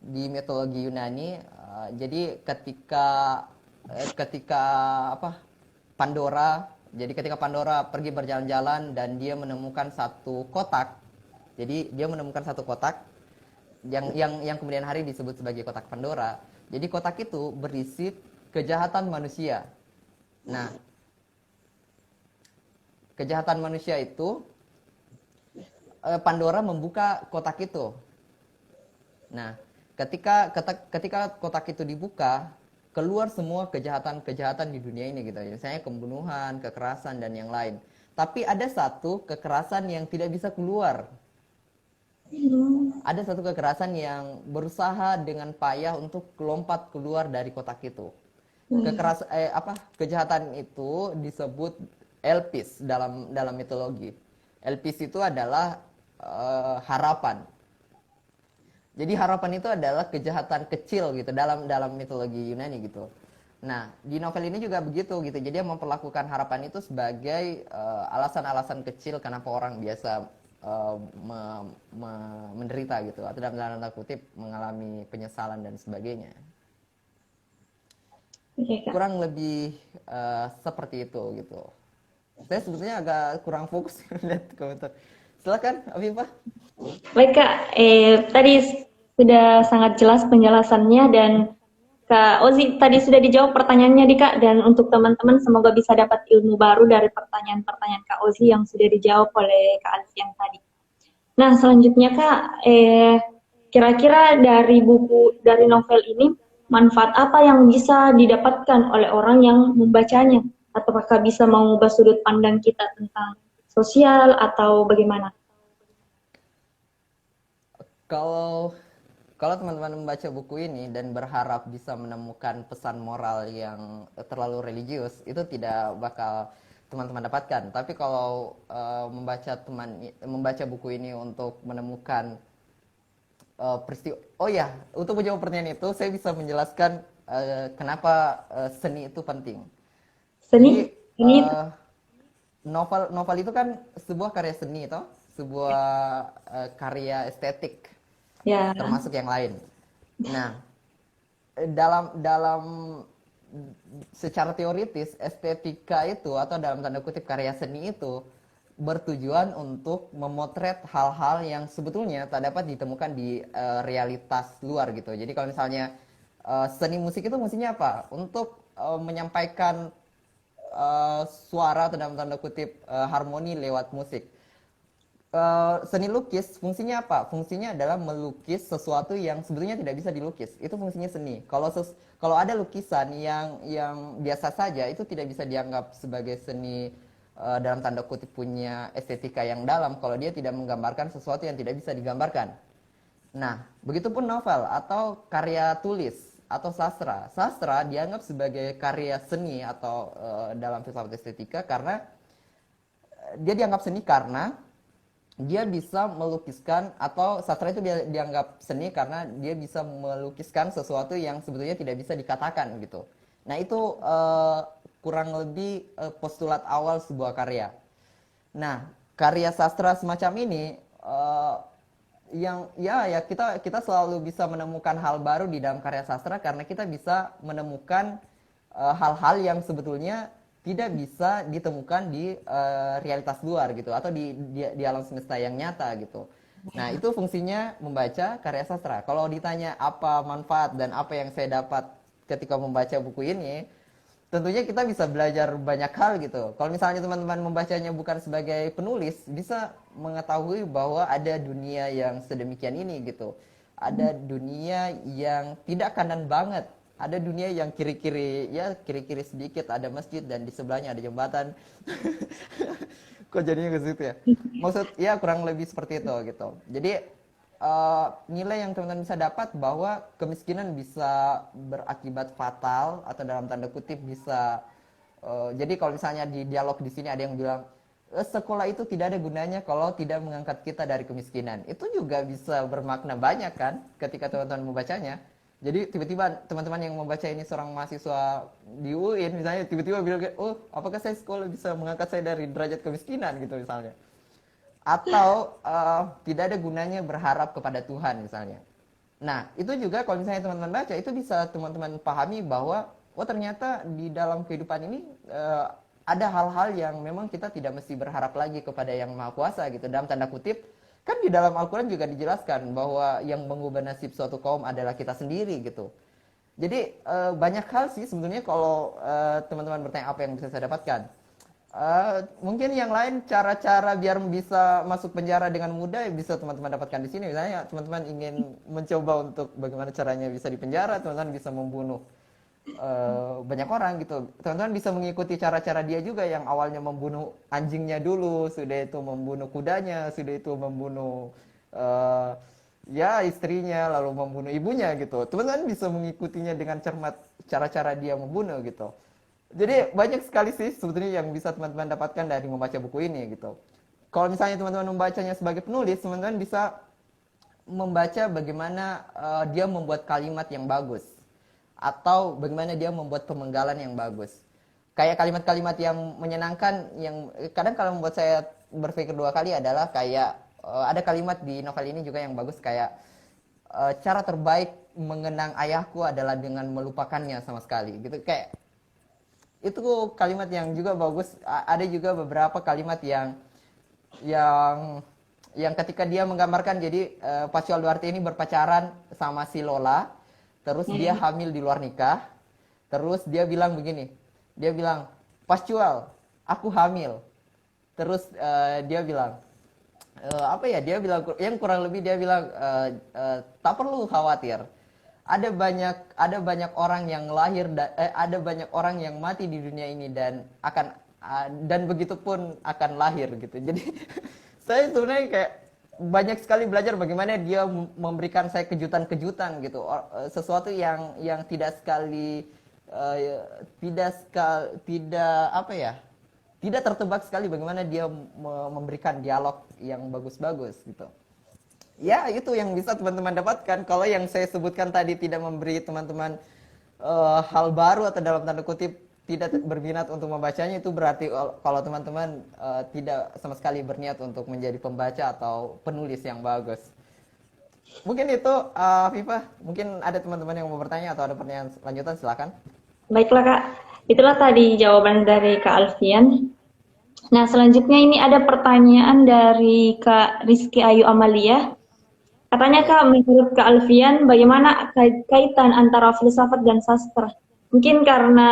di mitologi Yunani, jadi ketika Pandora, jadi ketika Pandora pergi berjalan-jalan dan dia menemukan satu kotak. Jadi dia menemukan satu kotak yang kemudian hari disebut sebagai kotak Pandora. Jadi kotak itu berisi kejahatan manusia. Nah, kejahatan manusia itu, Pandora membuka kotak itu. Nah, ketika kotak itu dibuka, keluar semua kejahatan-kejahatan di dunia ini gitu. Misalnya pembunuhan, kekerasan dan yang lain. Tapi ada satu kekerasan yang tidak bisa keluar. Ada satu kekerasan yang berusaha dengan payah untuk lompat keluar dari kotak itu. Kejahatan itu disebut Elpis dalam mitologi. Elpis itu adalah harapan. Jadi harapan itu adalah kejahatan kecil gitu dalam mitologi Yunani gitu. Nah, di novel ini juga begitu gitu. Jadi dia memperlakukan harapan itu sebagai alasan-alasan kecil kenapa orang biasa menderita gitu, atau dalam tanda kutip mengalami penyesalan dan sebagainya. Kurang lebih seperti itu gitu. Saya sebetulnya agak kurang fokus lihat komentar. Silakan Afifah. Baik Kak, tadi sudah sangat jelas penjelasannya dan Kak Ozi tadi sudah dijawab pertanyaannya di Kak dan untuk teman-teman semoga bisa dapat ilmu baru dari pertanyaan-pertanyaan Kak Ozi yang sudah dijawab oleh Kak Alfian tadi. Nah, selanjutnya Kak, kira-kira dari dari novel ini, manfaat apa yang bisa didapatkan oleh orang yang membacanya? Apakah bisa mengubah sudut pandang kita tentang sosial atau bagaimana? Kalau kalau teman-teman membaca buku ini dan berharap bisa menemukan pesan moral yang terlalu religius, itu tidak bakal teman-teman dapatkan. Tapi kalau membaca buku ini untuk menemukan peristiwa, oh ya, untuk menjawab pertanyaan itu, saya bisa menjelaskan kenapa seni itu penting. Seni, Jadi ini novel novel itu kan sebuah karya seni, toh, sebuah karya estetik, ya, termasuk yang lain. Nah, dalam dalam secara teoritis estetika itu atau dalam tanda kutip karya seni itu bertujuan untuk memotret hal-hal yang sebetulnya tak dapat ditemukan di realitas luar gitu. Jadi kalau misalnya seni musik itu fungsinya apa? Untuk menyampaikan suara atau dalam tanda kutip harmoni lewat musik. Seni lukis fungsinya apa? Fungsinya adalah melukis sesuatu yang sebetulnya tidak bisa dilukis. Itu fungsinya seni. Kalau ada lukisan yang biasa saja itu tidak bisa dianggap sebagai seni dalam tanda kutip punya estetika yang dalam kalau dia tidak menggambarkan sesuatu yang tidak bisa digambarkan. Nah, begitupun novel atau karya tulis atau sastra. Sastra dianggap sebagai karya seni atau dalam filsafat estetika karena dia dianggap seni karena dia bisa melukiskan atau sastra itu dia dianggap seni karena dia bisa melukiskan sesuatu yang sebetulnya tidak bisa dikatakan gitu. Nah itu kurang lebih postulat awal sebuah karya. Nah karya sastra semacam ini yang ya kita selalu bisa menemukan hal baru di dalam karya sastra karena kita bisa menemukan hal-hal yang sebetulnya tidak bisa ditemukan di realitas luar gitu atau di alam semesta yang nyata gitu. Nah, itu fungsinya membaca karya sastra. Kalau ditanya apa manfaat dan apa yang saya dapat ketika membaca buku ini, tentunya kita bisa belajar banyak hal gitu. Kalau misalnya teman-teman membacanya bukan sebagai penulis, bisa mengetahui bahwa ada dunia yang sedemikian ini gitu. Ada dunia yang tidak kanan banget. Ada dunia yang kiri-kiri, ya kiri-kiri sedikit ada masjid dan di sebelahnya ada jembatan. Kok jadinya ke situ ya? Maksud ya kurang lebih seperti itu gitu. Jadi nilai yang teman-teman bisa dapat bahwa kemiskinan bisa berakibat fatal atau dalam tanda kutip bisa jadi kalau misalnya di dialog di sini ada yang bilang sekolah itu tidak ada gunanya kalau tidak mengangkat kita dari kemiskinan. Itu juga bisa bermakna banyak kan ketika teman-teman membacanya. Jadi tiba-tiba teman-teman yang membaca ini seorang mahasiswa di UIN misalnya tiba-tiba bilang, oh apakah saya sekolah bisa mengangkat saya dari derajat kemiskinan gitu misalnya. Atau tidak ada gunanya berharap kepada Tuhan misalnya. Nah itu juga kalau misalnya teman-teman baca itu bisa teman-teman pahami bahwa oh ternyata di dalam kehidupan ini ada hal-hal yang memang kita tidak mesti berharap lagi kepada yang maha kuasa gitu. Dalam tanda kutip kan di dalam Al-Quran juga dijelaskan bahwa yang mengubah nasib suatu kaum adalah kita sendiri gitu. Jadi banyak hal sih sebenarnya kalau teman-teman bertanya apa yang bisa saya dapatkan. Mungkin yang lain cara-cara biar bisa masuk penjara dengan mudah bisa teman-teman dapatkan di sini. Misalnya teman-teman ingin mencoba untuk bagaimana caranya bisa dipenjara, teman-teman bisa membunuh banyak orang gitu. Teman-teman bisa mengikuti cara-cara dia juga yang awalnya membunuh anjingnya dulu, sudah itu membunuh kudanya, sudah itu membunuh ya istrinya, lalu membunuh ibunya gitu. Teman-teman bisa mengikutinya dengan cermat cara-cara dia membunuh gitu. Jadi banyak sekali sih sebetulnya yang bisa teman-teman dapatkan dari membaca buku ini gitu. Kalau misalnya teman-teman membacanya sebagai penulis, teman-teman bisa membaca bagaimana dia membuat kalimat yang bagus atau bagaimana dia membuat pemenggalan yang bagus. Kayak kalimat-kalimat yang menyenangkan yang kadang kalau membuat saya berpikir dua kali adalah kayak ada kalimat di novel ini juga yang bagus kayak cara terbaik mengenang ayahku adalah dengan melupakannya sama sekali gitu. Kayak itu kalimat yang juga bagus. Ada juga beberapa kalimat yang yang ketika dia menggambarkan jadi Pascual Duarte ini berpacaran sama si Lola, terus dia hamil di luar nikah, terus dia bilang begini, dia bilang, Pascual, aku hamil. Terus dia bilang, apa ya, dia bilang yang kurang lebih dia bilang, tak perlu khawatir, ada banyak orang yang lahir, ada banyak orang yang mati di dunia ini dan akan dan begitu pun akan lahir gitu. Jadi saya sebenarnya kayak banyak sekali belajar bagaimana dia memberikan saya kejutan-kejutan gitu, sesuatu yang tidak sekali tidak apa ya, tidak tertebak sekali bagaimana dia memberikan dialog yang bagus-bagus gitu. Ya, itu yang bisa teman-teman dapatkan. Kalau yang saya sebutkan tadi tidak memberi teman-teman hal baru atau dalam tanda kutip tidak berminat untuk membacanya, itu berarti kalau teman-teman tidak sama sekali berniat untuk menjadi pembaca atau penulis yang bagus. Mungkin itu, Viva. Mungkin ada teman-teman yang mau bertanya atau ada pertanyaan lanjutan, silakan. Baiklah Kak, itulah tadi jawaban dari Kak Alfian. Nah, selanjutnya ini ada pertanyaan dari Kak Rizky Ayu Amalia. Katanya Kak, menurut Kak Alfian, bagaimana kaitan antara filsafat dan sastra? Mungkin karena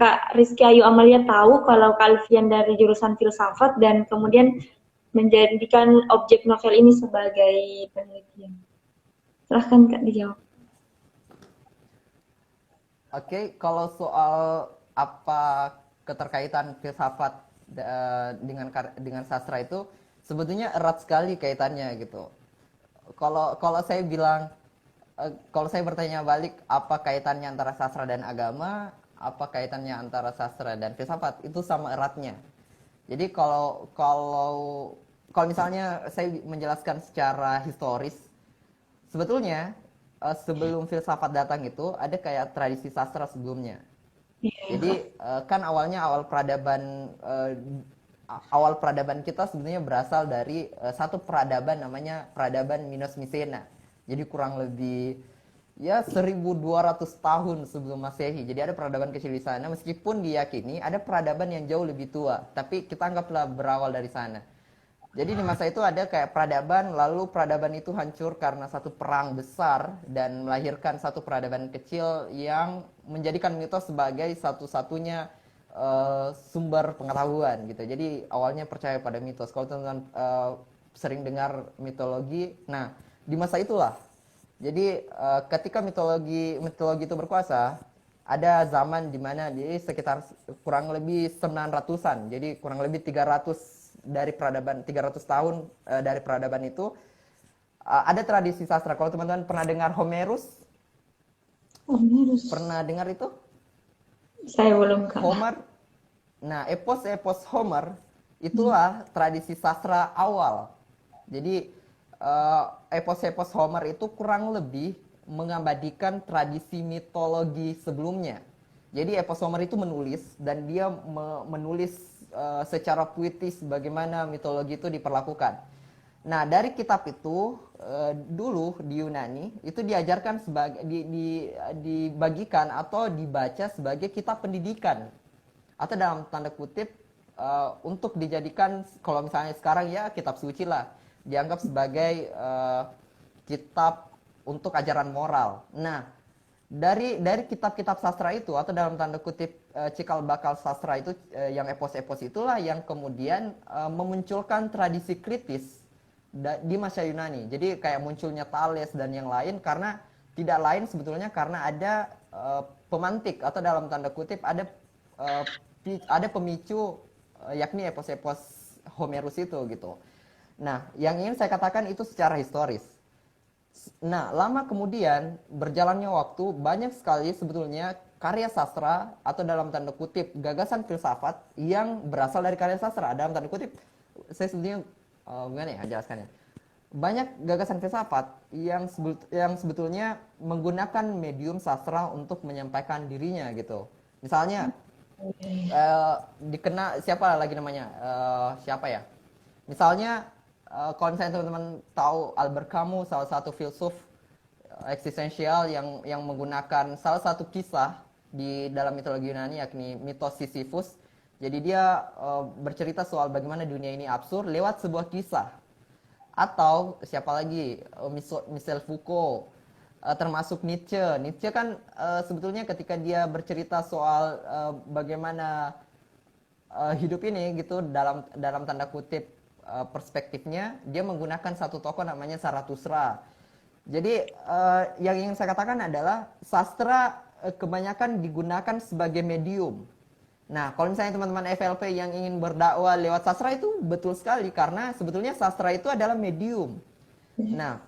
Kak Rizky Ayu Amalia tahu kalau Kak Alfian dari jurusan filsafat dan kemudian menjadikan objek novel ini sebagai penelitian. Silahkan Kak dijawab. Oke, kalau soal apa keterkaitan filsafat dengan sastra itu sebetulnya erat sekali kaitannya gitu. Kalau saya bilang, kalau saya bertanya balik apa kaitannya antara sastra dan agama, apa kaitannya antara sastra dan filsafat, itu sama eratnya. Jadi kalau misalnya saya menjelaskan secara historis, sebetulnya sebelum filsafat datang itu ada kayak tradisi sastra sebelumnya. Jadi kan awal peradaban kita sebenarnya berasal dari satu peradaban namanya peradaban Minos Misena. Jadi kurang lebih ya 1200 tahun sebelum Masehi. Jadi ada peradaban kecil di sana, meskipun diyakini ada peradaban yang jauh lebih tua, tapi kita anggaplah berawal dari sana. Jadi di masa itu ada kayak peradaban, lalu peradaban itu hancur karena satu perang besar dan melahirkan satu peradaban kecil yang menjadikan mitos sebagai satu-satunya sumber pengetahuan gitu. Jadi awalnya percaya pada mitos. Kalau teman-teman sering dengar mitologi, nah di masa itulah. Jadi ketika mitologi itu berkuasa, ada zaman di mana di sekitar kurang lebih 900-an. Jadi kurang lebih 300 dari peradaban 300 tahun dari peradaban itu ada tradisi sastra. Kalau teman-teman pernah dengar Homerus? Homerus. Pernah dengar itu? Saya belum Kak. Homer. Nah, epos-epos Homer itulah tradisi sastra awal. Jadi epos-epos Homer itu kurang lebih mengabadikan tradisi mitologi sebelumnya. Jadi epos Homer itu menulis dan dia menulis secara puitis bagaimana mitologi itu diperlakukan. Nah, dari kitab itu dulu di Yunani itu diajarkan sebagai dibagikan atau dibaca sebagai kitab pendidikan atau dalam tanda kutip untuk dijadikan, kalau misalnya sekarang ya kitab suci lah, dianggap sebagai kitab untuk ajaran moral. Nah, dari kitab-kitab sastra itu atau dalam tanda kutip cikal bakal sastra itu yang epos-epos itulah yang kemudian memunculkan tradisi kritis di masa Yunani. Jadi kayak munculnya Thales dan yang lain karena tidak lain sebetulnya karena ada pemantik atau dalam tanda kutip ada pemicu yakni epos-epos Homerus itu gitu. Nah, yang ingin saya katakan itu secara historis. Nah, lama kemudian berjalannya waktu banyak sekali sebetulnya karya sastra atau dalam tanda kutip gagasan filsafat yang berasal dari karya sastra. Dalam tanda kutip saya sebetulnya gimana ya jelaskannya? Banyak gagasan filsafat yang sebetulnya menggunakan medium sastra untuk menyampaikan dirinya gitu. Misalnya dikenal siapa lagi namanya? Siapa ya? Misalnya kalau misalnya teman-teman tahu Albert Camus, salah satu filsuf eksistensial yang menggunakan salah satu kisah di dalam mitologi Yunani yakni mitos Sisyphus. Jadi dia bercerita soal bagaimana dunia ini absurd lewat sebuah kisah. Atau siapa lagi? Michel Foucault, termasuk Nietzsche. Nietzsche kan sebetulnya ketika dia bercerita soal bagaimana hidup ini gitu dalam tanda kutip perspektifnya, dia menggunakan satu tokoh namanya Zarathustra. Jadi yang ingin saya katakan adalah sastra kebanyakan digunakan sebagai medium. Nah, kalau misalnya teman-teman FLP yang ingin berdakwah lewat sastra itu betul sekali karena sebetulnya sastra itu adalah medium. Nah,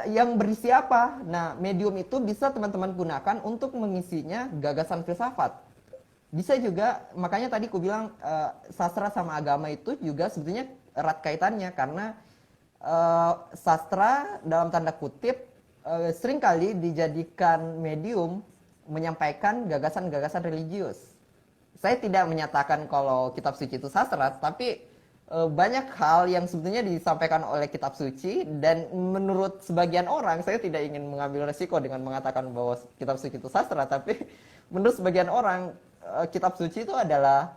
yang berisi apa? Nah, medium itu bisa teman-teman gunakan untuk mengisinya gagasan filsafat. Bisa juga, makanya tadi aku bilang sastra sama agama itu juga sebetulnya erat kaitannya karena sastra dalam tanda kutip seringkali dijadikan medium menyampaikan gagasan-gagasan religius. Saya tidak menyatakan kalau kitab suci itu sastra, tapi banyak hal yang sebetulnya disampaikan oleh kitab suci dan menurut sebagian orang, saya tidak ingin mengambil resiko dengan mengatakan bahwa kitab suci itu sastra, tapi menurut sebagian orang kitab suci itu adalah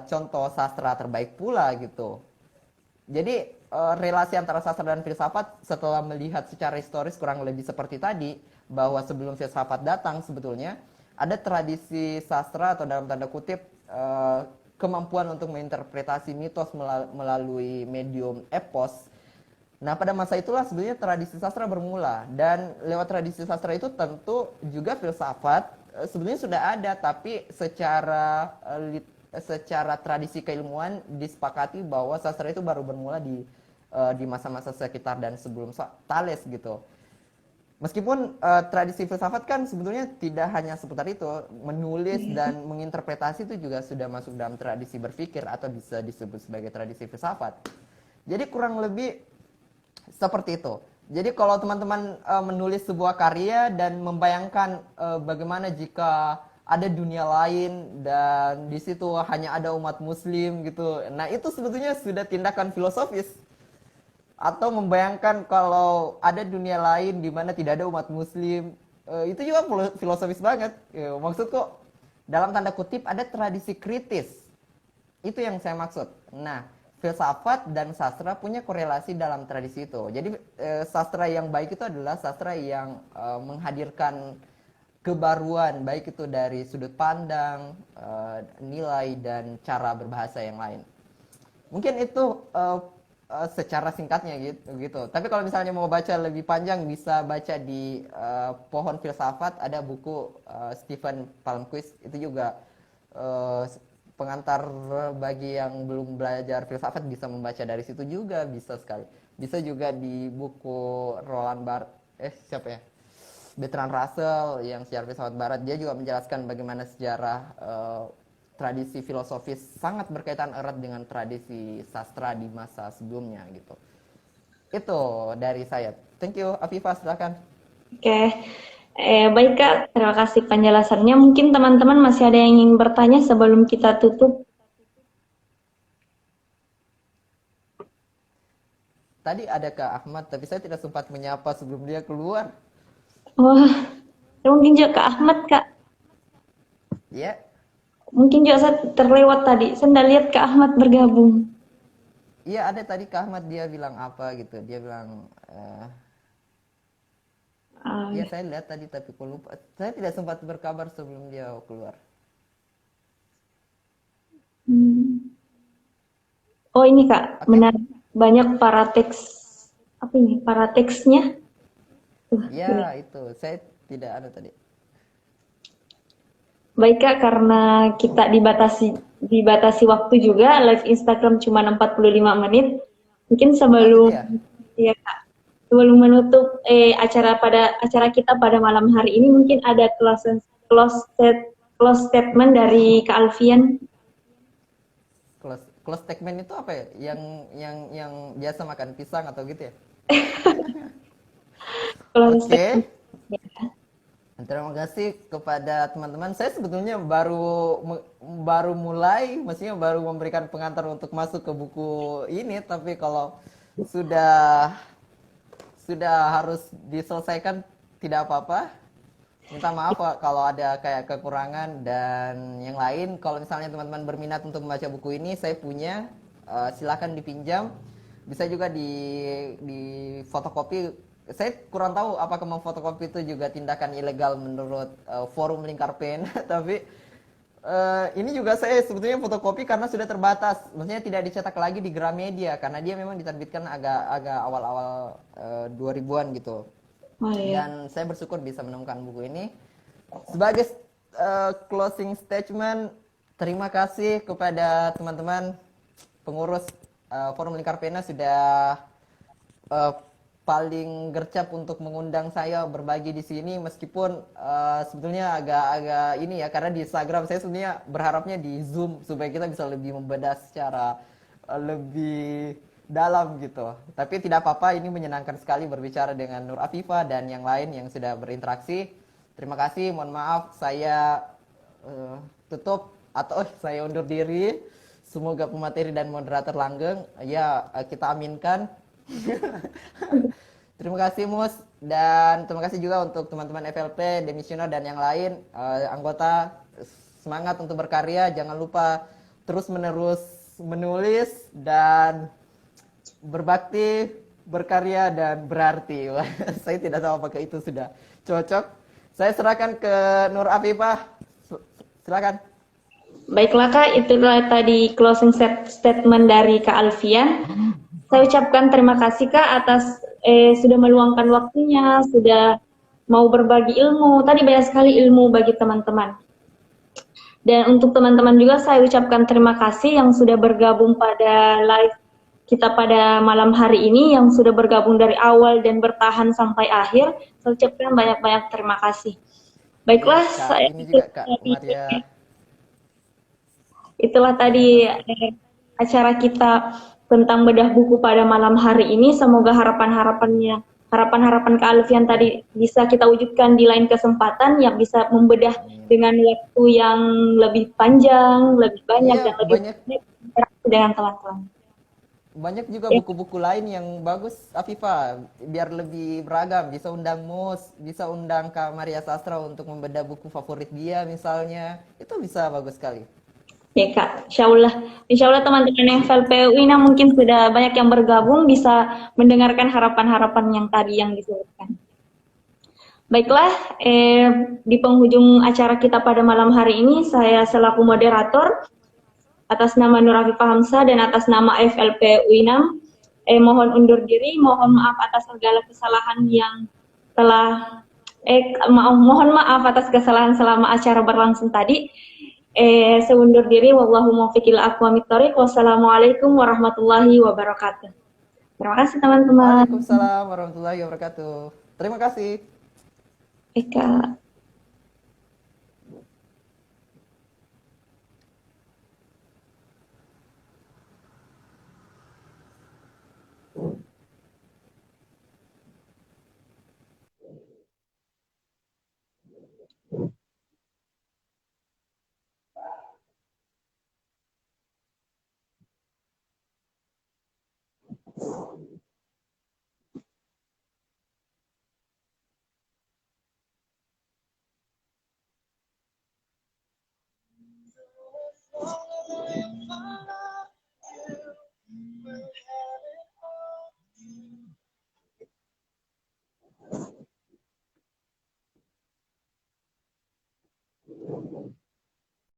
contoh sastra terbaik pula gitu. Jadi relasi antara sastra dan filsafat setelah melihat secara historis kurang lebih seperti tadi, bahwa sebelum filsafat datang sebetulnya ada tradisi sastra atau dalam tanda kutip kemampuan untuk menginterpretasi mitos melalui medium epos. Nah, pada masa itulah sebenarnya tradisi sastra bermula, dan lewat tradisi sastra itu tentu juga filsafat sebenarnya sudah ada, tapi secara tradisi keilmuan disepakati bahwa sastra itu baru bermula di masa-masa sekitar dan sebelum Thales gitu. Meskipun tradisi filsafat kan sebetulnya tidak hanya seputar itu, menulis dan menginterpretasi itu juga sudah masuk dalam tradisi berpikir atau bisa disebut sebagai tradisi filsafat. Jadi kurang lebih seperti itu. Jadi kalau teman-teman menulis sebuah karya dan membayangkan bagaimana jika ada dunia lain dan di situ hanya ada umat muslim gitu. Nah, itu sebetulnya sudah tindakan filosofis. Atau membayangkan kalau ada dunia lain di mana tidak ada umat muslim, itu juga filosofis banget. Maksudku dalam tanda kutip ada tradisi kritis. Itu yang saya maksud. Nah, filsafat dan sastra punya korelasi dalam tradisi itu. Jadi sastra yang baik itu adalah sastra yang menghadirkan kebaruan, baik itu dari sudut pandang, nilai dan cara berbahasa yang lain. Mungkin itu secara singkatnya gitu. Tapi kalau misalnya mau baca lebih panjang bisa baca di Pohon Filsafat, ada buku Stephen Palmquist, itu juga pengantar bagi yang belum belajar filsafat bisa membaca dari situ juga bisa sekali. Bisa juga di buku siapa ya? Bertrand Russell yang sejarah filsafat barat, dia juga menjelaskan bagaimana sejarah tradisi filosofis sangat berkaitan erat dengan tradisi sastra di masa sebelumnya gitu. Itu dari saya. Thank you, Afifah, silakan. Oke. Baik Kak, terima kasih penjelasannya. Mungkin teman-teman masih ada yang ingin bertanya sebelum kita tutup. Tadi ada Kak Ahmad, tapi saya tidak sempat menyapa sebelum dia keluar. Wah, mungkin juga Kak Ahmad, Kak. Ya. Mungkin juga saya terlewat tadi. Saya tidak lihat Kak Ahmad bergabung. Iya, ada tadi Kak Ahmad, dia bilang apa gitu. Dia bilang ya saya lihat tadi tapi aku lupa. Saya tidak sempat berkabar sebelum dia keluar. Oh ini Kak, benar banyak apa ini? Parateksnya. Ya, itu. Saya tidak ada tadi. Baik Kak, karena kita dibatasi waktu juga, live Instagram cuma 45 menit. Mungkin sebelum ya Kak, sebelum menutup acara kita pada malam hari ini, mungkin ada close statement dari Kak Alfian. Close statement itu apa ya? Yang biasa makan pisang atau gitu ya? Oke. Terima kasih kepada teman-teman. Saya sebetulnya baru mulai, maksudnya baru memberikan pengantar untuk masuk ke buku ini, tapi kalau sudah harus diselesaikan tidak apa-apa. Minta maaf kalau ada kayak kekurangan dan yang lain. Kalau misalnya teman-teman berminat untuk membaca buku ini, saya punya, silakan dipinjam. Bisa juga di fotokopi. Saya kurang tahu apakah memfotokopi itu juga tindakan ilegal menurut forum Lingkar Pena, tapi ini juga saya sebetulnya fotokopi karena sudah terbatas. Maksudnya tidak dicetak lagi di Gramedia karena dia memang diterbitkan agak awal-awal 2000-an gitu. Oh iya. Dan saya bersyukur bisa menemukan buku ini. Sebagai closing statement, terima kasih kepada teman-teman pengurus Forum Lingkar Pena sudah eh, paling gercep untuk mengundang saya berbagi di sini, meskipun sebetulnya agak-agak ini ya, karena di Instagram saya sebenarnya berharapnya di Zoom supaya kita bisa lebih membedah secara lebih dalam gitu. Tapi tidak apa-apa, ini menyenangkan sekali berbicara dengan Nur Afifah dan yang lain yang sudah berinteraksi. Terima kasih, mohon maaf saya tutup atau saya undur diri. Semoga pemateri dan moderator langgeng. Ya, kita aminkan. Terima kasih Mus, dan terima kasih juga untuk teman-teman FLP, demisioner dan yang lain, anggota. Semangat untuk berkarya, jangan lupa terus menerus menulis dan berbakti, berkarya dan berarti. Saya tidak tahu apakah itu sudah cocok. Saya serahkan ke Nur Afifah. Silakan. Baiklah Kak, itulah tadi closing statement dari Kak Alfian. Saya ucapkan terima kasih Kak atas sudah meluangkan waktunya, sudah mau berbagi ilmu. Tadi banyak sekali ilmu bagi teman-teman. Dan untuk teman-teman juga saya ucapkan terima kasih yang sudah bergabung pada live kita pada malam hari ini, yang sudah bergabung dari awal dan bertahan sampai akhir. Saya ucapkan banyak-banyak terima kasih. Baiklah, Ya, Kak, saya ini juga Kak Maria. itulah tadi acara kita tentang bedah buku pada malam hari ini. Semoga harapan-harapan Kak Alfian tadi bisa kita wujudkan di lain kesempatan, yang bisa membedah dengan waktu yang lebih panjang, lebih banyak, Iya, dan lebih banyak berinteraksi dengan teman-teman. banyak juga Ya, buku-buku lain yang bagus, Afifah, biar lebih beragam. Bisa undang Mus, bisa undang Kak Maria Sastra untuk membedah buku favorit dia misalnya. Itu bisa bagus sekali. ya Kak, insya Allah teman-teman yang FLP UINA mungkin sudah banyak yang bergabung, bisa mendengarkan harapan-harapan yang tadi yang disebutkan. Baiklah, di penghujung acara kita pada malam hari ini, saya selaku moderator atas nama Nur Afifah Hamzah dan atas nama FLP UINAM, mohon undur diri, mohon maaf atas segala kesalahan yang telah, mohon maaf atas kesalahan selama acara berlangsung tadi. Saya undur diri, wallahu muwaffiq ila aqwamit thoriq. Wassalamualaikum warahmatullahi wabarakatuh. Terima kasih teman-teman. Waalaikumsalam warahmatullahi wabarakatuh. Terima kasih. Eka.